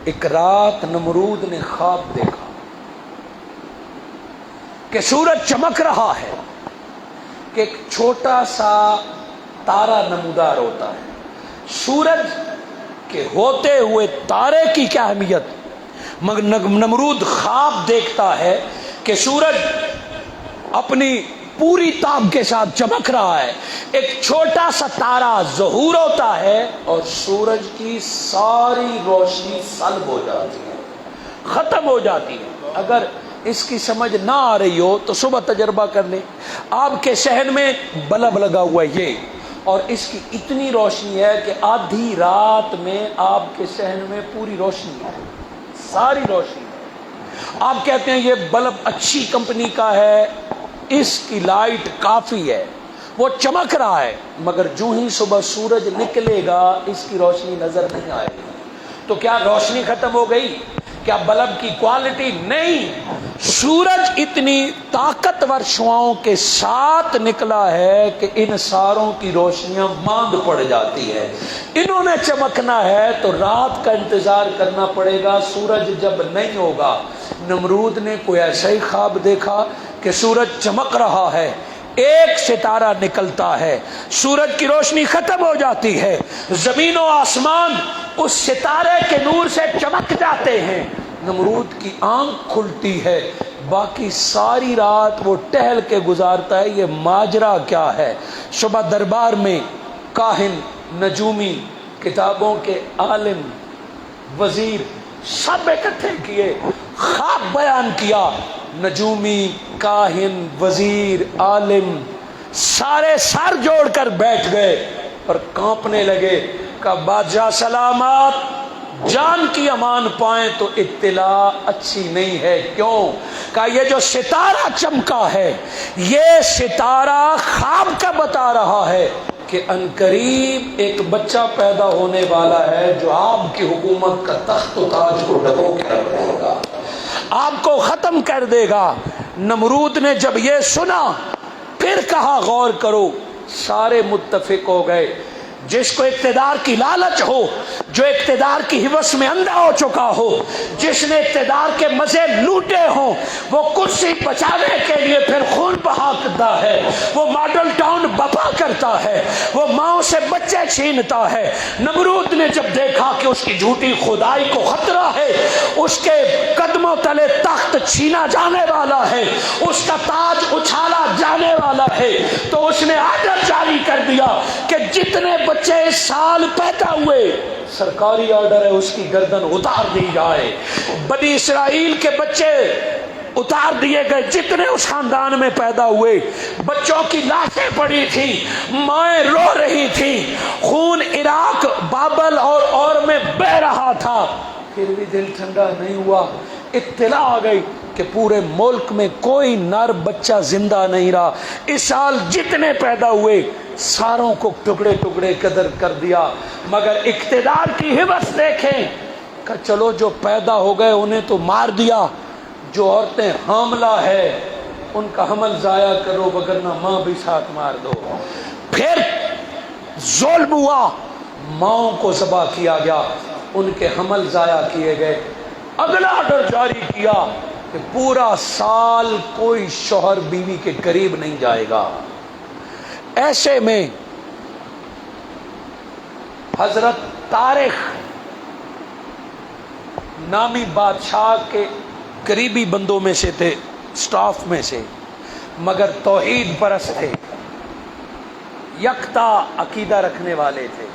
ایک رات نمرود نے خواب دیکھا کہ سورج چمک رہا ہے، کہ ایک چھوٹا سا تارا نمودار ہوتا ہے۔ سورج کے ہوتے ہوئے تارے کی کیا اہمیت، مگر نمرود خواب دیکھتا ہے کہ سورج اپنی پوری تاب کے ساتھ چمک رہا ہے، ایک چھوٹا سا تارا ظہور ہوتا ہے اور سورج کی ساری روشنی سلب ہو جاتی ہے، ختم ہو جاتی ہے۔ اگر اس کی سمجھ نہ آ رہی ہو تو صبح تجربہ کر لیں، آپ کے شہر میں بلب لگا ہوا ہے، یہ اور اس کی اتنی روشنی ہے کہ آدھی رات میں آپ کے صحن میں پوری روشنی ہے، ساری روشنی ہے۔ آپ کہتے ہیں یہ بلب اچھی کمپنی کا ہے، اس کی لائٹ کافی ہے، وہ چمک رہا ہے، مگر جو ہی صبح سورج نکلے گا اس کی روشنی نظر نہیں آئے گی۔ تو کیا روشنی ختم ہو گئی؟ کیا بلب کی کوالٹی؟ نہیں، سورج اتنی طاقتور شعاؤں کے ساتھ نکلا ہے کہ ان ساروں کی روشنیاں ماند پڑ جاتی ہے۔ انہوں نے چمکنا ہے تو رات کا انتظار کرنا پڑے گا، سورج جب نہیں ہوگا۔ نمرود نے کوئی ایسا ہی خواب دیکھا کہ سورج چمک رہا ہے، ایک ستارہ نکلتا ہے، سورج کی روشنی ختم ہو جاتی ہے، زمین و آسمان اس ستارے کے نور سے چمک جاتے ہیں، نمرود کی آنکھ کھلتی ہے، باقی ساری رات وہ ٹہل کے گزارتا ہے، یہ ماجرا کیا ہے۔ صبح دربار میں کاہن، نجومی، کتابوں کے عالم، وزیر سب اکٹھے کیے، خواب بیان کیا۔ نجومی، کاہن، وزیر، عالم سارے سر جوڑ کر بیٹھ گئے اور کانپنے لگے۔ کہ بادشاہ سلامات، جان کی امان پائیں تو اطلاع اچھی نہیں ہے۔ کیوں؟ کہ یہ جو ستارہ چمکا ہے، یہ ستارہ خواب کا بتا رہا ہے کہ عنقریب ایک بچہ پیدا ہونے والا ہے جو آپ کی حکومت کا تخت و تاج کو ڈبو کے رکھ دے گا، آپ کو ختم کر دے گا۔ نمرود نے جب یہ سنا پھر کہا غور کرو، سارے متفق ہو گئے۔ جس کو اقتدار کی لالچ ہو، جو اقتدار کی ہوس میں اندھا ہو چکا ہو، جس نے اقتدار کے مزے لوٹے ہوں، وہ کرسی بچانے کے لیے پھر خون بہاتا ہے، وہ ماڈل ٹاؤن بپا کرتا ہے، وہ ماؤں سے بچے چھینتا ہے۔ نمرود نے جب دیکھا کہ اس کی جھوٹی خدائی کو خطرہ ہے، اس کے قدموں تلے تخت چھینا جانے والا ہے، اس کا تاج اچھالا جانے والا ہے، تو اس نے آرڈر جاری کر دیا کہ جتنے بچے اس سال پیدا ہوئے، سرکاری آرڈر ہے اس کی گردن اتار دی جائے۔ بنی اسرائیل کے بچے اتار دیے گئے، جتنے اس خاندان میں پیدا ہوئے۔ بچوں کی لاشیں پڑی تھیں، مائیں رو رہی تھیں، خون عراق، بابل اور میں بہ رہا تھا، پھر بھی دل ٹھنڈا نہیں ہوا۔ اطلاع آ گئی کہ پورے ملک میں کوئی نر بچہ زندہ نہیں رہا، اس سال جتنے پیدا ہوئے ساروں کو ٹکڑے ٹکڑے قدر کر دیا۔ مگر اقتدار کی ہوس دیکھیں کہ چلو جو پیدا ہو گئے انہیں تو مار دیا، جو عورتیں حاملہ ہے ان کا حمل ضائع کرو وگرنہ ماں بھی ساتھ مار دو۔ پھر ظلم ہوا، ماؤں کو ذبح کیا گیا، ان کے حمل ضائع کیے گئے۔ اگلا آرڈر جاری کیا کہ پورا سال کوئی شوہر بیوی کے قریب نہیں جائے گا۔ ایسے میں حضرت طارق نامی بادشاہ کے قریبی بندوں میں سے تھے، سٹاف میں سے، مگر توحید پرست تھے، یکتا عقیدہ رکھنے والے تھے۔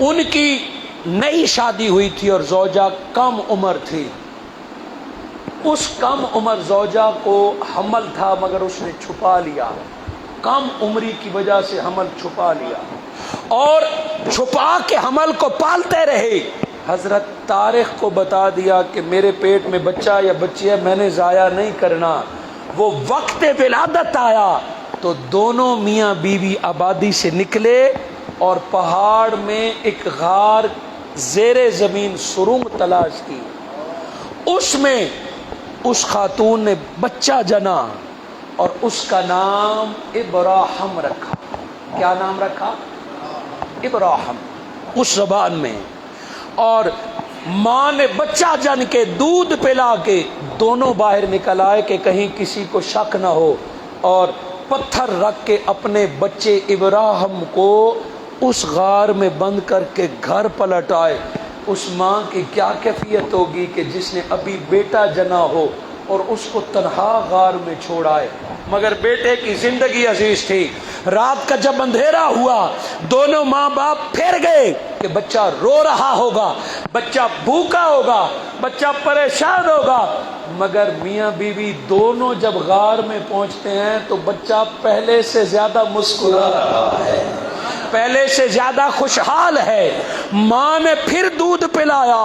ان کی نئی شادی ہوئی تھی اور زوجہ کم عمر تھی۔ اس کم عمر زوجہ کو حمل تھا مگر اس نے چھپا لیا، کم عمری کی وجہ سے حمل چھپا لیا اور چھپا کے حمل کو پالتے رہے۔ حضرت طارق کو بتا دیا کہ میرے پیٹ میں بچہ یا بچی ہے، میں نے ضائع نہیں کرنا۔ وہ وقت ولادت آیا تو دونوں میاں بیوی آبادی سے نکلے اور پہاڑ میں ایک غار زیر زمین سرنگ تلاش کی، اس میں اس خاتون نے بچہ جنا اور اس کا نام ابراہیم رکھا۔ کیا نام رکھا؟ ابراہیم، اس زبان میں۔ اور ماں نے بچہ جن کے دودھ پلا کے دونوں باہر نکل آئے کہ کہیں کسی کو شک نہ ہو، اور پتھر رکھ کے اپنے بچے ابراہیم کو اس غار میں بند کر کے گھر پلٹ آئے۔ اس ماں کی کیا کیفیت ہوگی کہ جس نے ابھی بیٹا جنا ہو اور اس کو تنہا غار میں چھوڑ آئے، مگر بیٹے کی زندگی عزیز تھی۔ رات کا جب اندھیرا ہوا دونوں ماں باپ پھر گئے کہ بچہ رو رہا ہوگا، بچہ بھوکا ہوگا، بچہ پریشان ہوگا، مگر میاں بیوی دونوں جب غار میں پہنچتے ہیں تو بچہ پہلے سے زیادہ مسکرا رہا ہے۔ پہلے سے زیادہ خوشحال ہے. ماں نے پھر دودھ پلایا.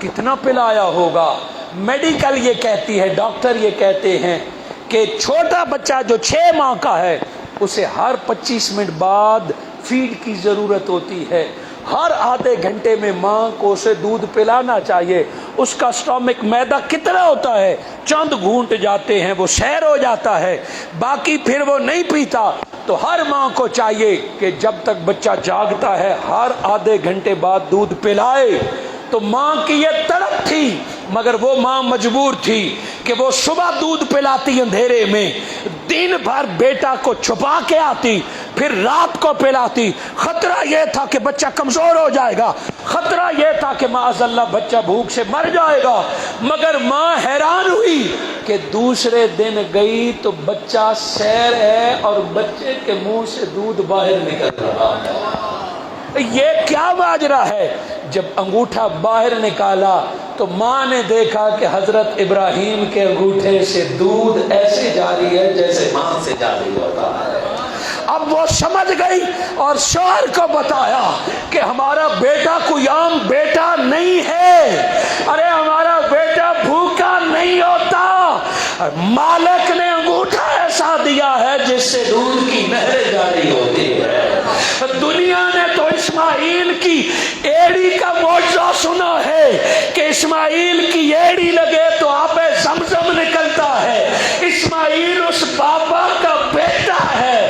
کتنا پلایا ہوگا؟ میڈیکل یہ کہتی ہے، ڈاکٹر یہ کہتے ہیں کہ چھوٹا بچہ جو 6 ماہ کا ہے اسے ہر 25 منٹ بعد فیڈ کی ضرورت ہوتی ہے. ہر آدھے گھنٹے میں ماں کو اسے دودھ پلانا چاہیے. اس کا سٹامک معدہ کتنا ہوتا ہے؟ چند گھونٹ جاتے ہیں وہ سیر ہو جاتا ہے، باقی پھر وہ نہیں پیتا. تو ہر ماں کو چاہیے کہ جب تک بچہ جاگتا ہے ہر آدھے گھنٹے بعد دودھ پلائے. تو ماں کی یہ طلب تھی، مگر وہ ماں مجبور تھی کہ وہ صبح دودھ پلاتی اندھیرے میں، دن بھر بیٹا کو چھپا کے آتی، پھر رات کو پلاتی. خطرہ یہ تھا کہ بچہ کمزور ہو جائے گا، خطرہ یہ تھا کہ معاذ اللہ بچہ بھوک سے مر جائے گا. مگر ماں حیران ہوئی کہ دوسرے دن گئی تو بچہ سیر ہے اور بچے کے منہ سے دودھ باہر نکل رہا ہے. یہ کیا ماجرا ہے؟ جب انگوٹھا باہر نکالا تو ماں نے دیکھا کہ حضرت ابراہیم کے انگوٹھے سے دودھ ایسے جاری ہے جیسے ماں سے جاری ہوتا ہے. اب وہ سمجھ گئی اور شوہر کو بتایا کہ ہمارا بیٹا کوئی عام بیٹا نہیں ہے، ارے ہمارا بیٹا بھوکا نہیں ہوتا، مالک نے انگوٹھا ایسا دیا ہے جس سے دودھ کی نہریں جاری ہوتی ہے. دنیا نے تو اسماعیل کی ایڑی کا معجزہ سنا ہے کہ اسماعیل کی ایڑی لگے تو آب زمزم نکلتا ہے. اسماعیل اس بابا کا بیٹا ہے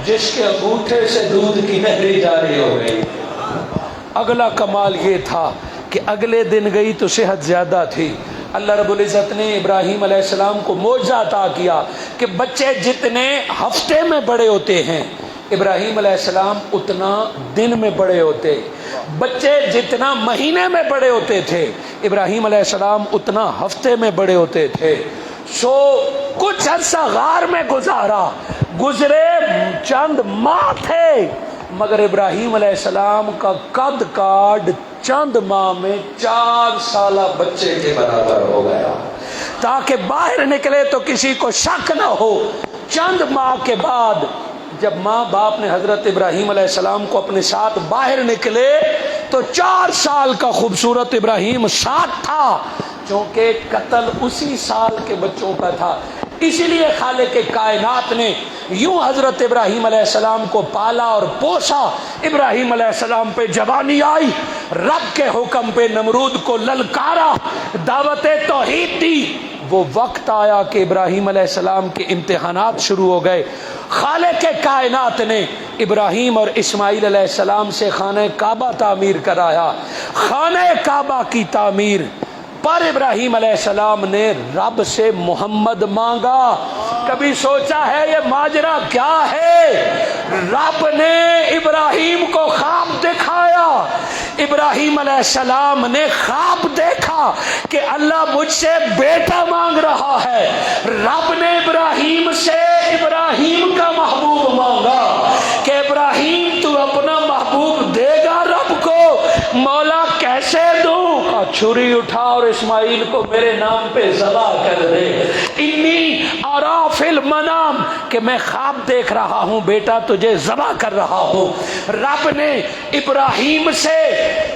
جس کے انگوٹھے سے دودھ کی نہریں جاری ہو گئی. اگلا کمال یہ تھا کہ اگلے دن گئی تو صحت زیادہ تھی. اللہ رب العزت نے ابراہیم علیہ السلام کو معجزہ عطا کیا کہ بچے جتنے ہفتے میں بڑے ہوتے ہیں ابراہیم علیہ السلام اتنا دن میں بڑے ہوتے. بچے جتنا مہینے میں بڑے ہوتے تھے ابراہیم علیہ السلام اتنا ہفتے میں بڑے ہوتے تھے. سو کچھ عرصہ غار میں گزارا، گزرے چند ماہ تھے، مگر ابراہیم علیہ السلام کا قد کاٹ چند ماہ میں 4 سالہ بچے کے برابر ہو گیا. تاکہ باہر نکلے تو کسی کو شک نہ ہو. چند ماہ کے بعد جب ماں باپ نے حضرت ابراہیم علیہ السلام کو اپنے ساتھ باہر نکلے تو 4 سال کا خوبصورت ابراہیم ساتھ تھا، چونکہ قتل اسی سال کے بچوں کا تھا. اسی لیے خالق کائنات نے یوں حضرت ابراہیم علیہ السلام کو پالا اور پوسا. ابراہیم علیہ السلام پہ جوانی آئی، رب کے حکم پہ نمرود کو للکارا، دعوت توحید دی. وہ وقت آیا کہ ابراہیم علیہ السلام کے امتحانات شروع ہو گئے. خالق کائنات نے ابراہیم اور اسماعیل علیہ السلام سے خانہ کعبہ تعمیر کرایا. خانہ کعبہ کی تعمیر پر ابراہیم علیہ السلام نے رب سے محمد مانگا. کبھی سوچا ہے یہ ماجرا کیا ہے؟ رب نے ابراہیم کو خواب دکھایا. ابراہیم علیہ السلام نے خواب دیکھا کہ اللہ مجھ سے بیٹا مانگ رہا ہے. رب نے ابراہیم سے ابراہیم کا محبوب مانگا کہ ابراہیم تو اپنا محبوب دے گا رب کو. مولا کیسے دوں؟ چھری اٹھا اور اسماعیل کو میرے نام پہ ذبح کر دے. انی ارا فی المنام، کہ میں خواب دیکھ رہا ہوں بیٹا تجھے ذبح کر رہا ہوں. رب نے ابراہیم سے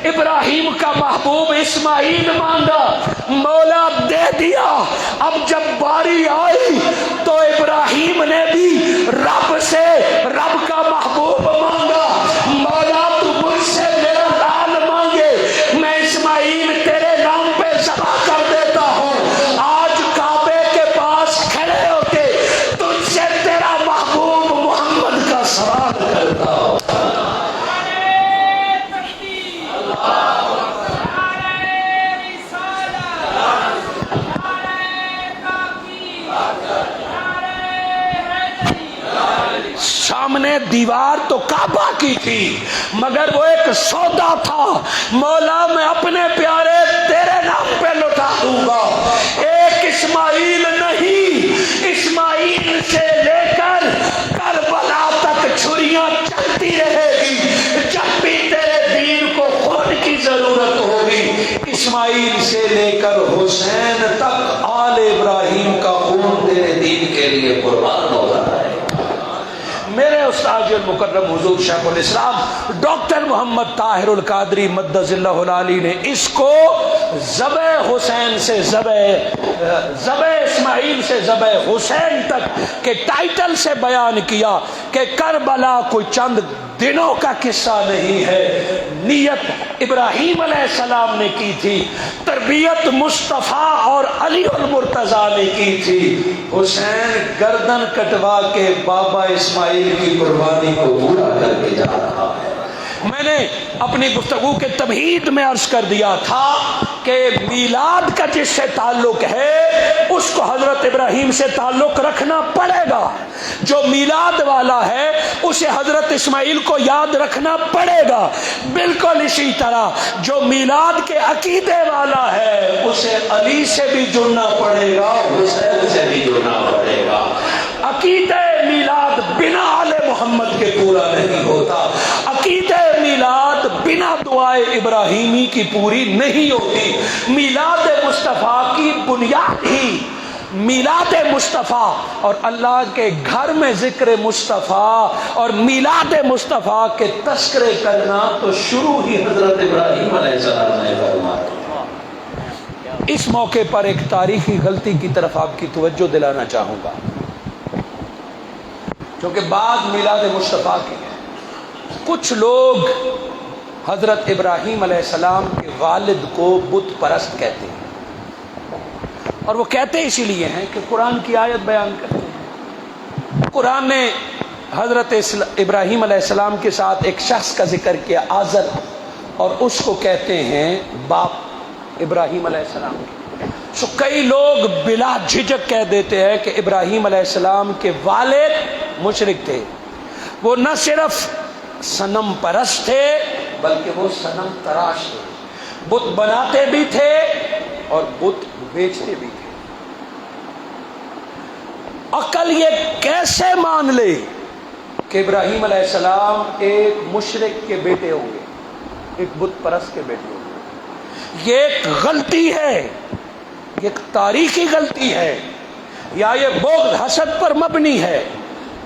ابراہیم کا محبوب اسماعیل مانگا، مولا دے دیا. اب جب باری آئی تو ابراہیم نے بھی رب سے رب کا محبوب مانگا. مولا تو مجھ سے میرا لال مانگے، میں اسماعیل تیرے نام پہ ذبح کر دیتا ہوں. آج کعبے کے پاس کھڑے ہو کے تجھ سے تیرا محبوب محمد کا سوال کرتا ہوں. سامنے دیوار تو کعبہ کی تھی مگر وہ ایک سودا تھا. مولا میں اپنے پیارے تیرے نام پہ لوٹا دوں گا. ایک اسماعیل نہیں، اسماعیل سے لے کر کربلا تک چھریاں چلتی رہے گی. جب بھی تیرے دین کو خون کی ضرورت ہوگی، اسماعیل سے لے کر حسین تک آل ابراہیم کا خون تیرے دین کے لیے قربان ہو رہا ہے. میرے استاد المکرم حضور شیخ الاسلام ڈاکٹر محمد طاہر القادری مدظ اللہ العالی نے اس کو ذبح حسین سے ذبح اسماعیل سے ذبح حسین تک کے ٹائٹل سے بیان کیا کہ کربلا کوئی چند دنوں کا قصہ نہیں ہے، نیت ابراہیم علیہ السلام نے کی تھی، تربیت مصطفیٰ اور علی المرتضیٰ نے کی تھی، حسین گردن کٹوا کے بابا اسماعیل کی قربانی کو پورا کر کے جا رہا ہے۔ میں نے اپنی گفتگو کے تمہید میں عرض کر دیا تھا کہ میلاد کا جس سے تعلق ہے اس کو حضرت ابراہیم سے تعلق رکھنا پڑے گا، جو میلاد والا ہے اسے حضرت اسماعیل کو یاد رکھنا پڑے گا، بالکل اسی طرح جو میلاد کے عقیدے والا ہے اسے علی سے بھی جڑنا پڑے گا، حسین سے بھی جڑنا پڑے گا۔ عقیدہ میلاد بنا آل محمد کے پورا نہیں ہوتا، عقیدہ میلاد بنا دعائے ابراہیمی کی پوری نہیں ہوتی۔ میلاد مصطفیٰ کی بنیاد ہی میلاد مصطفیٰ اور اللہ کے گھر میں ذکر مصطفیٰ اور میلاد مصطفیٰ کے تذکرے کرنا تو شروع ہی حضرت ابراہیم علیہ السلام نے فرمایا۔ اس موقع پر ایک تاریخی غلطی کی طرف آپ کی توجہ دلانا چاہوں گا، کیونکہ بعد میلاد مصطفیٰ کی ہے۔ کچھ لوگ حضرت ابراہیم علیہ السلام کے والد کو بت پرست کہتے ہیں، اور وہ کہتے اسی لیے ہیں کہ قرآن کی آیت بیان کرتے ہیں۔ قرآن نے حضرت ابراہیم علیہ السلام کے ساتھ ایک شخص کا ذکر کیا، آزر، اور اس کو کہتے ہیں باپ ابراہیم علیہ السلام کے۔ سو کئی لوگ بلا جھجک کہہ دیتے ہیں کہ ابراہیم علیہ السلام کے والد مشرک تھے، وہ نہ صرف صنم پرست تھے بلکہ وہ صنم تراش تھے، بت بناتے بھی تھے اور بت بیچتے بھی تھے۔ عقل یہ کیسے مان لے کہ ابراہیم علیہ السلام ایک مشرک کے بیٹے ہوں گے، ایک بت پرست کے بیٹے ہوں گے؟ یہ ایک غلطی ہے، یہ ایک تاریخی غلطی ہے، یا یہ بغض حسد پر مبنی ہے۔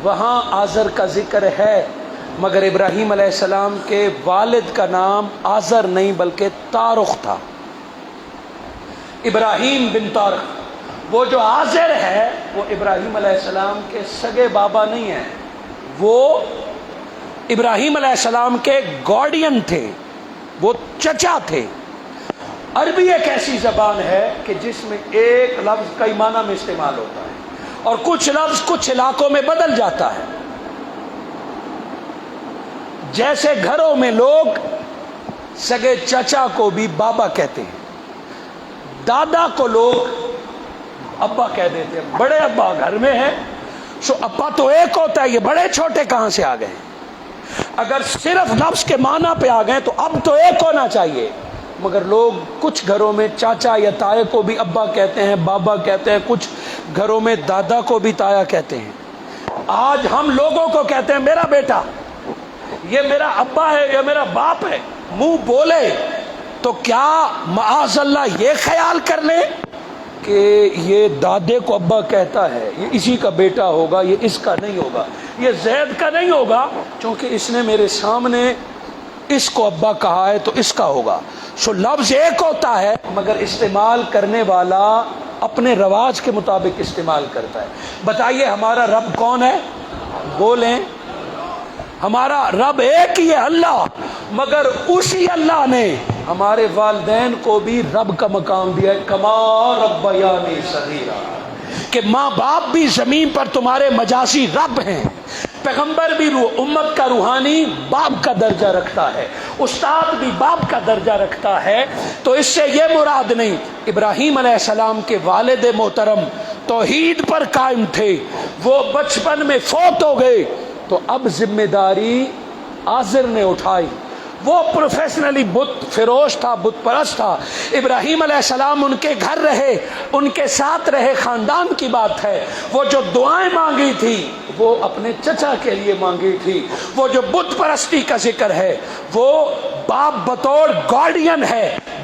وہاں آزر کا ذکر ہے، مگر ابراہیم علیہ السلام کے والد کا نام آزر نہیں بلکہ تارخ تھا، ابراہیم بن تارخ۔ وہ جو آزر ہے وہ ابراہیم علیہ السلام کے سگے بابا نہیں ہیں، وہ ابراہیم علیہ السلام کے گارڈین تھے، وہ چچا تھے۔ عربی ایک ایسی زبان ہے کہ جس میں ایک لفظ کئی معنی میں استعمال ہوتا ہے اور کچھ لفظ کچھ علاقوں میں بدل جاتا ہے۔ جیسے گھروں میں لوگ سگے چچا کو بھی بابا کہتے ہیں، دادا کو لوگ ابا کہہ دیتے ہیں۔ بڑے ابا گھر میں ہیں، سو ابا تو ایک ہوتا ہے، یہ بڑے چھوٹے کہاں سے آ گئے؟ اگر صرف لفظ کے معنی پہ آ گئے تو اب تو ایک ہونا چاہیے، مگر لوگ کچھ گھروں میں چاچا یا تائے کو بھی ابا کہتے ہیں، بابا کہتے ہیں، کچھ گھروں میں دادا کو بھی تایا کہتے ہیں۔ آج ہم لوگوں کو کہتے ہیں میرا بیٹا، یہ میرا ابا ہے، یہ میرا باپ ہے، منہ بولے تو کیا معاذ اللہ یہ خیال کر لیں کہ یہ دادے کو ابا کہتا ہے، یہ اسی کا بیٹا ہوگا، یہ اس کا نہیں ہوگا، یہ زید کا نہیں ہوگا، چونکہ اس نے میرے سامنے اس کو ابا کہا ہے تو اس کا ہوگا۔ سو لفظ ایک ہوتا ہے مگر استعمال کرنے والا اپنے رواج کے مطابق استعمال کرتا ہے۔ بتائیے ہمارا رب کون ہے؟ بولیں۔ ہمارا رب ایک ہی ہے، اللہ، مگر اسی اللہ نے ہمارے والدین کو بھی رب کا مقام دیا ہے، کما ربیانی صغیرا، کہ ماں باپ بھی زمین پر تمہارے مجازی رب ہیں، پیغمبر بھی امت کا روحانی باپ کا درجہ رکھتا ہے، استاد بھی باپ کا درجہ رکھتا ہے۔ تو اس سے یہ مراد نہیں، ابراہیم علیہ السلام کے والد محترم توحید پر قائم تھے، وہ بچپن میں فوت ہو گئے تو اب ذمہ داری آزر نے اٹھائی۔ وہ پروفیشنلی بت فروش تھا، بت پرست تھا، ابراہیم علیہ السلام ان کے گھر رہے، ان کے ساتھ رہے، خاندان کی بات ہے۔ وہ جو دعائیں مانگی تھی وہ اپنے چچا کے لیے مانگی تھی۔ وہ جو بت پرستی کا ذکر ہے وہ باپ بطور گارڈین ہے،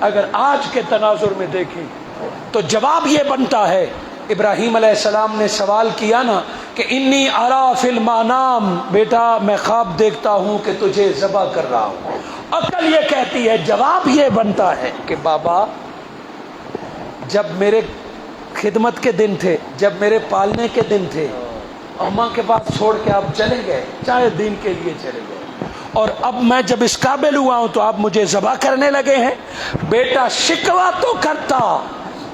اگر آج کے تناظر میں دیکھیں تو جواب یہ بنتا ہے، ابراہیم علیہ السلام نے سوال کیا نا کہ انی ارا فی المنام، بیٹا میں خواب دیکھتا ہوں کہ تجھے ذبح کر رہا ہوں۔ عقل یہ کہتی ہے، جواب یہ بنتا ہے کہ بابا جب میرے خدمت کے دن تھے، جب میرے پالنے کے دن تھے، اماں کے پاس چھوڑ کے آپ چلے گئے، چاہے دین کے لیے چلے گئے، اور اب میں جب اس قابل ہوا ہوں تو آپ مجھے ذبح کرنے لگے ہیں۔ بیٹا شکوہ تو کرتا،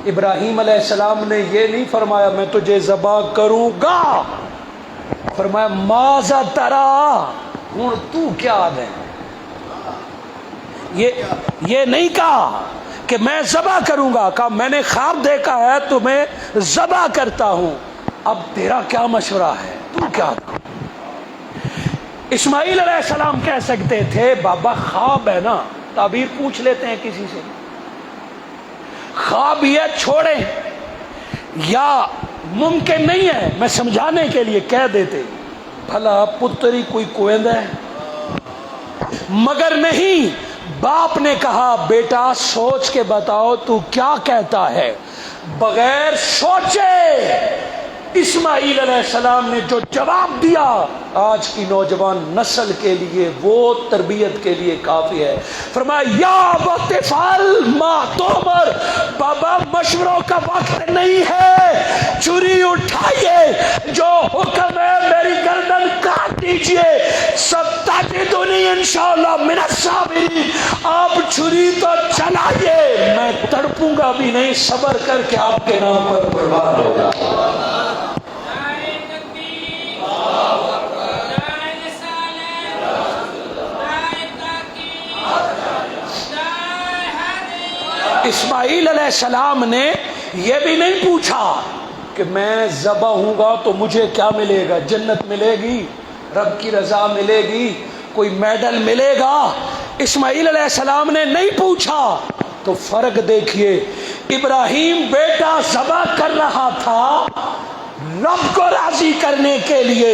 ابراہیم علیہ السلام نے یہ نہیں فرمایا میں تجھے ذبح کروں گا، فرمایا ماذا ترا، ہوں تو کیا ہے، یہ نہیں کہا کہ میں ذبح کروں گا، کہا میں نے خواب دیکھا ہے تو میں ذبح کرتا ہوں، اب تیرا کیا مشورہ ہے، تو کیا کروں؟ اسماعیل علیہ السلام کہہ سکتے تھے بابا خواب ہے نا، تعبیر پوچھ لیتے ہیں کسی سے، خواب یہ چھوڑیں، یا ممکن نہیں ہے، میں سمجھانے کے لیے کہہ دیتے بھلا پتری کوئی کوئند ہے، مگر نہیں، باپ نے کہا بیٹا سوچ کے بتاؤ تو کیا کہتا ہے، بغیر سوچے اسماعیل علیہ السلام نے جو جواب دیا آج کی نوجوان نسل کے لیے وہ تربیت کے لیے کافی ہے۔ فرمایا یا وقتفال ما تومر، بابا مشوروں کا وقت نہیں ہے، چھری اٹھائیے، جو حکم ہے میری گردن کاٹ دیجئے، سب تجدنی انشاءاللہ من الصابرین، آپ چھری تو چلائیے، میں تڑپوں گا بھی نہیں، صبر کر کے آپ کے نام پر قربان ہوگا۔ اسماعیل علیہ السلام نے یہ بھی نہیں پوچھا کہ میں ذبح ہوں گا تو مجھے کیا ملے گا، جنت ملے گی، رب کی رضا ملے گی، کوئی میڈل ملے گا، اسماعیل علیہ السلام نے نہیں پوچھا۔ تو فرق دیکھیے، ابراہیم بیٹا ذبح کر رہا تھا رب کو راضی کرنے کے لیے،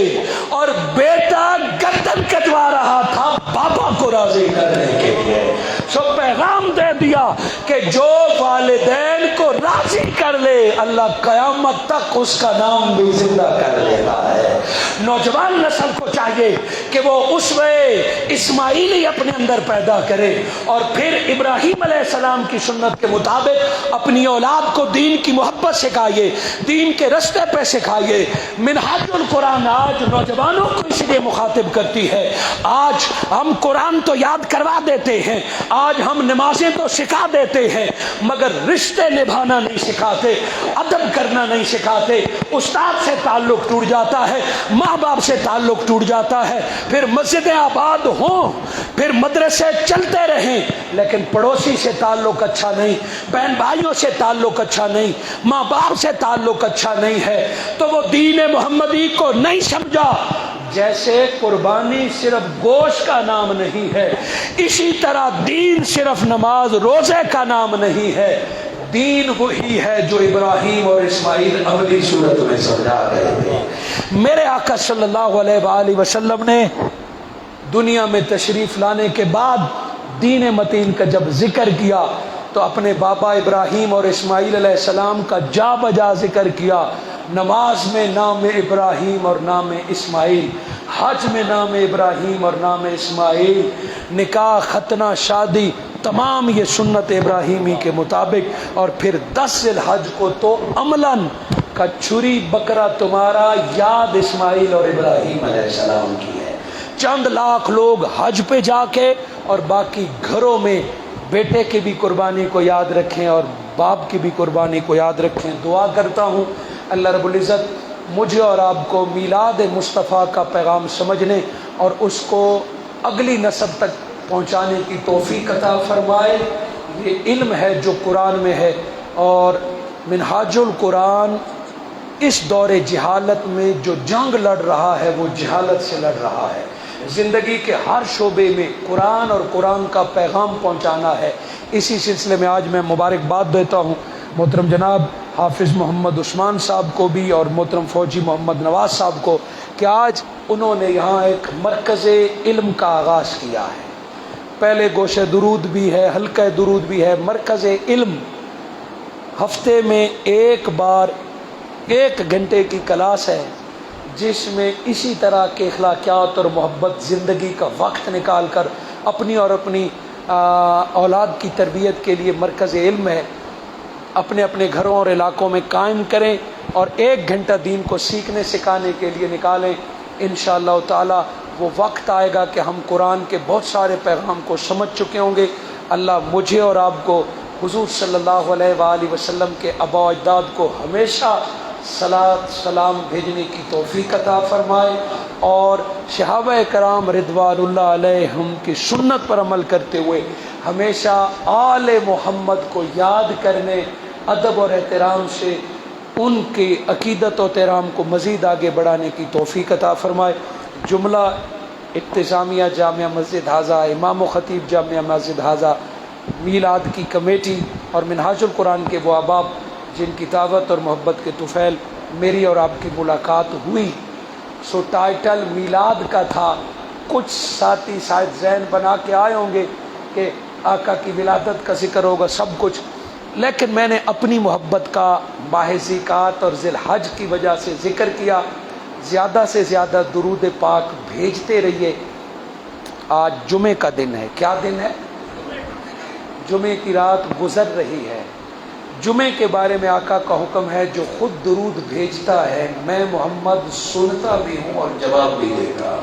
اور بیٹا گردن کٹوا رہا تھا بابا کو راضی کرنے کے لیے۔ سو پیغام دے دیا کہ جو والدین کو راضی کر لے اللہ قیامت تک اس کا نام بھی زندہ کر دیتا ہے۔ نوجوان نسل کو چاہیے کہ وہ اسوے اسماعیلی اپنے اندر پیدا کرے، اور پھر ابراہیم علیہ السلام کی سنت کے مطابق اپنی اولاد کو دین کی محبت سکھائیے، دین کے رستے پہ سکھائیے۔ منہاج القرآن آج نوجوانوں کو اس لیے مخاطب کرتی ہے، آج ہم قرآن تو یاد کروا دیتے ہیں، آج ہم نمازیں تو سکھا دیتے ہیں، مگر رشتے نبھانا نہیں سکھاتے، ادب کرنا نہیں سکھاتے، استاد سے تعلق ٹوٹ جاتا ہے، ماں باپ سے تعلق ٹوٹ جاتا ہے، پھر مسجدیں آباد ہوں، پھر مدرسے چلتے رہیں، لیکن پڑوسی سے تعلق اچھا نہیں، بہن بھائیوں سے تعلق اچھا نہیں، ماں باپ سے تعلق اچھا نہیں ہے، تو وہ دین محمدی کو نہیں سمجھا۔ جیسے قربانی صرف گوشت کا نام نہیں ہے، اسی طرح دین صرف نماز روزے کا نام نہیں ہے، دین وہی ہے جو ابراہیم اور اسماعیل عملی صورت میں سمجھا رہے تھے۔ میرے آقا صلی اللہ علیہ وآلہ وسلم نے دنیا میں تشریف لانے کے بعد دین متین کا جب ذکر کیا تو اپنے بابا ابراہیم اور اسماعیل علیہ السلام کا جا بجا ذکر کیا۔ نماز میں نام ابراہیم اور نام اسماعیل، حج میں نام ابراہیم اور نام اسماعیل، نکاح ختنہ شادی تمام یہ سنت ابراہیمی کے مطابق، اور پھر 10 ذی الحج کو تو عملاً کا چھری بکرا تمہارا یاد اسماعیل اور ابراہیم علیہ السلام کی ہے۔ چند لاکھ لوگ حج پہ جا کے اور باقی گھروں میں بیٹے کی بھی قربانی کو یاد رکھیں اور باپ کی بھی قربانی کو یاد رکھیں۔ دعا کرتا ہوں اللہ رب العزت مجھے اور آپ کو میلاد مصطفیٰ کا پیغام سمجھنے اور اس کو اگلی نسل تک پہنچانے کی توفیق عطا فرمائے۔ یہ علم ہے جو قرآن میں ہے، اور منہاج القرآن اس دور جہالت میں جو جنگ لڑ رہا ہے وہ جہالت سے لڑ رہا ہے۔ زندگی کے ہر شعبے میں قرآن اور قرآن کا پیغام پہنچانا ہے۔ اسی سلسلے میں آج میں مبارکباد دیتا ہوں محترم جناب حافظ محمد عثمان صاحب کو بھی اور محترم فوجی محمد نواز صاحب کو کہ آج انہوں نے یہاں ایک مرکز علم کا آغاز کیا ہے۔ پہلے گوشہ درود بھی ہے، حلقہ درود بھی ہے، مرکز علم ہفتے میں ایک بار 1 گھنٹے کی کلاس ہے، جس میں اسی طرح کے اخلاقیات اور محبت زندگی کا وقت نکال کر اپنی اور اپنی اولاد کی تربیت کے لیے مرکز علم ہے، اپنے اپنے گھروں اور علاقوں میں قائم کریں اور 1 گھنٹہ دین کو سیکھنے سکھانے کے لیے نکالیں۔ انشاءاللہ تعالی وہ وقت آئے گا کہ ہم قرآن کے بہت سارے پیغام کو سمجھ چکے ہوں گے۔ اللہ مجھے اور آپ کو حضور صلی اللہ علیہ وآلہ وسلم کے آباء و اجداد کو ہمیشہ صلاۃ سلام بھیجنے کی توفیق عطا فرمائے، اور صحابہ کرام رضوان اللہ علیہم کی سنت پر عمل کرتے ہوئے ہمیشہ آل محمد کو یاد کرنے، ادب اور احترام سے ان کی عقیدت و احترام کو مزید آگے بڑھانے کی توفیق عطا فرمائے۔ جملہ انتظامیہ جامعہ مسجد حاضہ، امام و خطیب جامعہ مسجد حاضہ، میلاد کی کمیٹی اور منہاج القرآن کے وہ احباب جن کی دعوت اور محبت کے طفیل میری اور آپ کی ملاقات ہوئی، سو ٹائٹل میلاد کا تھا۔ کچھ ساتھی شاید ذہن بنا کے آئے ہوں گے کہ آقا کی ولادت کا ذکر ہوگا، سب کچھ، لیکن میں نے اپنی محبت کا ماہ ذیقات اور ذی الحج کی وجہ سے ذکر کیا۔ زیادہ سے زیادہ درود پاک بھیجتے رہیے۔ آج جمعے کا دن ہے، کیا دن ہے؟ جمعے کی رات گزر رہی ہے۔ جمعے کے بارے میں آقا کا حکم ہے، جو خود درود بھیجتا ہے میں محمد سنتا بھی ہوں اور جواب بھی دیتا۔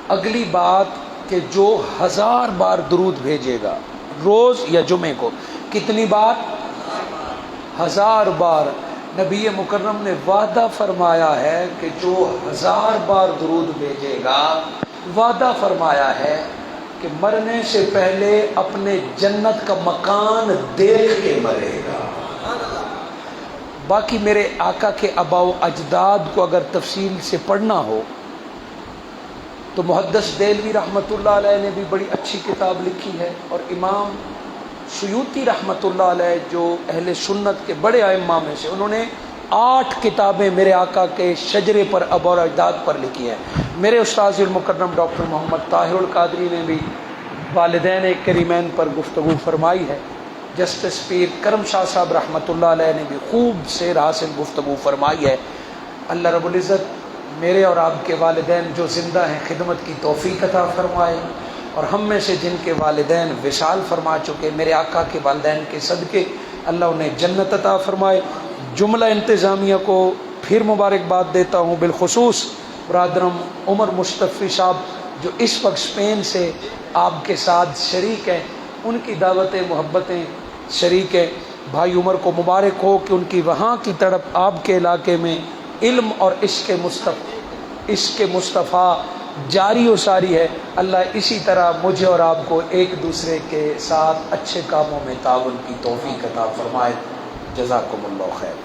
اگلی بات کہ جو 1000 بار درود بھیجے گا روز یا جمعے کو، کتنی بار؟ 1000 بار۔ نبی مکرم نے وعدہ فرمایا ہے کہ جو 1000 بار درود بھیجے گا، وعدہ فرمایا ہے کہ مرنے سے پہلے اپنے جنت کا مکان دیکھ کے مرے گا۔ باقی میرے آقا کے آباء و اجداد کو اگر تفصیل سے پڑھنا ہو تو محدث دہلوی رحمۃ اللہ علیہ نے بھی بڑی اچھی کتاب لکھی ہے، اور امام سیوطی رحمۃ اللہ علیہ جو اہل سنت کے بڑے ائمہ میں سے، انہوں نے 8 کتابیں میرے آقا کے شجرے پر آباء و اجداد پر لکھی ہیں۔ میرے استاذ المکرم ڈاکٹر محمد طاہر القادری نے بھی والدین کریمین پر گفتگو فرمائی ہے۔ جسٹس پیر کرم شاہ صاحب رحمۃ اللہ علیہ نے بھی خوب سیر حاصل گفتگو فرمائی ہے۔ اللہ رب العزت میرے اور آپ کے والدین جو زندہ ہیں خدمت کی توفیق عطا فرمائے، اور ہم میں سے جن کے والدین وصال فرما چکے، میرے آقا کے والدین کے صدقے اللہ انہیں جنت عطا فرمائے۔ جملہ انتظامیہ کو پھر مبارکباد دیتا ہوں، بالخصوص برادرم عمر مصطفی صاحب جو اس وقت اسپین سے آپ کے ساتھ شریک ہیں، ان کی دعوت محبتیں شریک ہیں۔ بھائی عمر کو مبارک ہو کہ ان کی وہاں کی طرف آپ کے علاقے میں علم اور عشق مصطفیٰ جاری و ساری ہے۔ اللہ اسی طرح مجھے اور آپ کو ایک دوسرے کے ساتھ اچھے کاموں میں تعاون کی توفیق عطا فرمائے۔ جزاکم اللہ خیر۔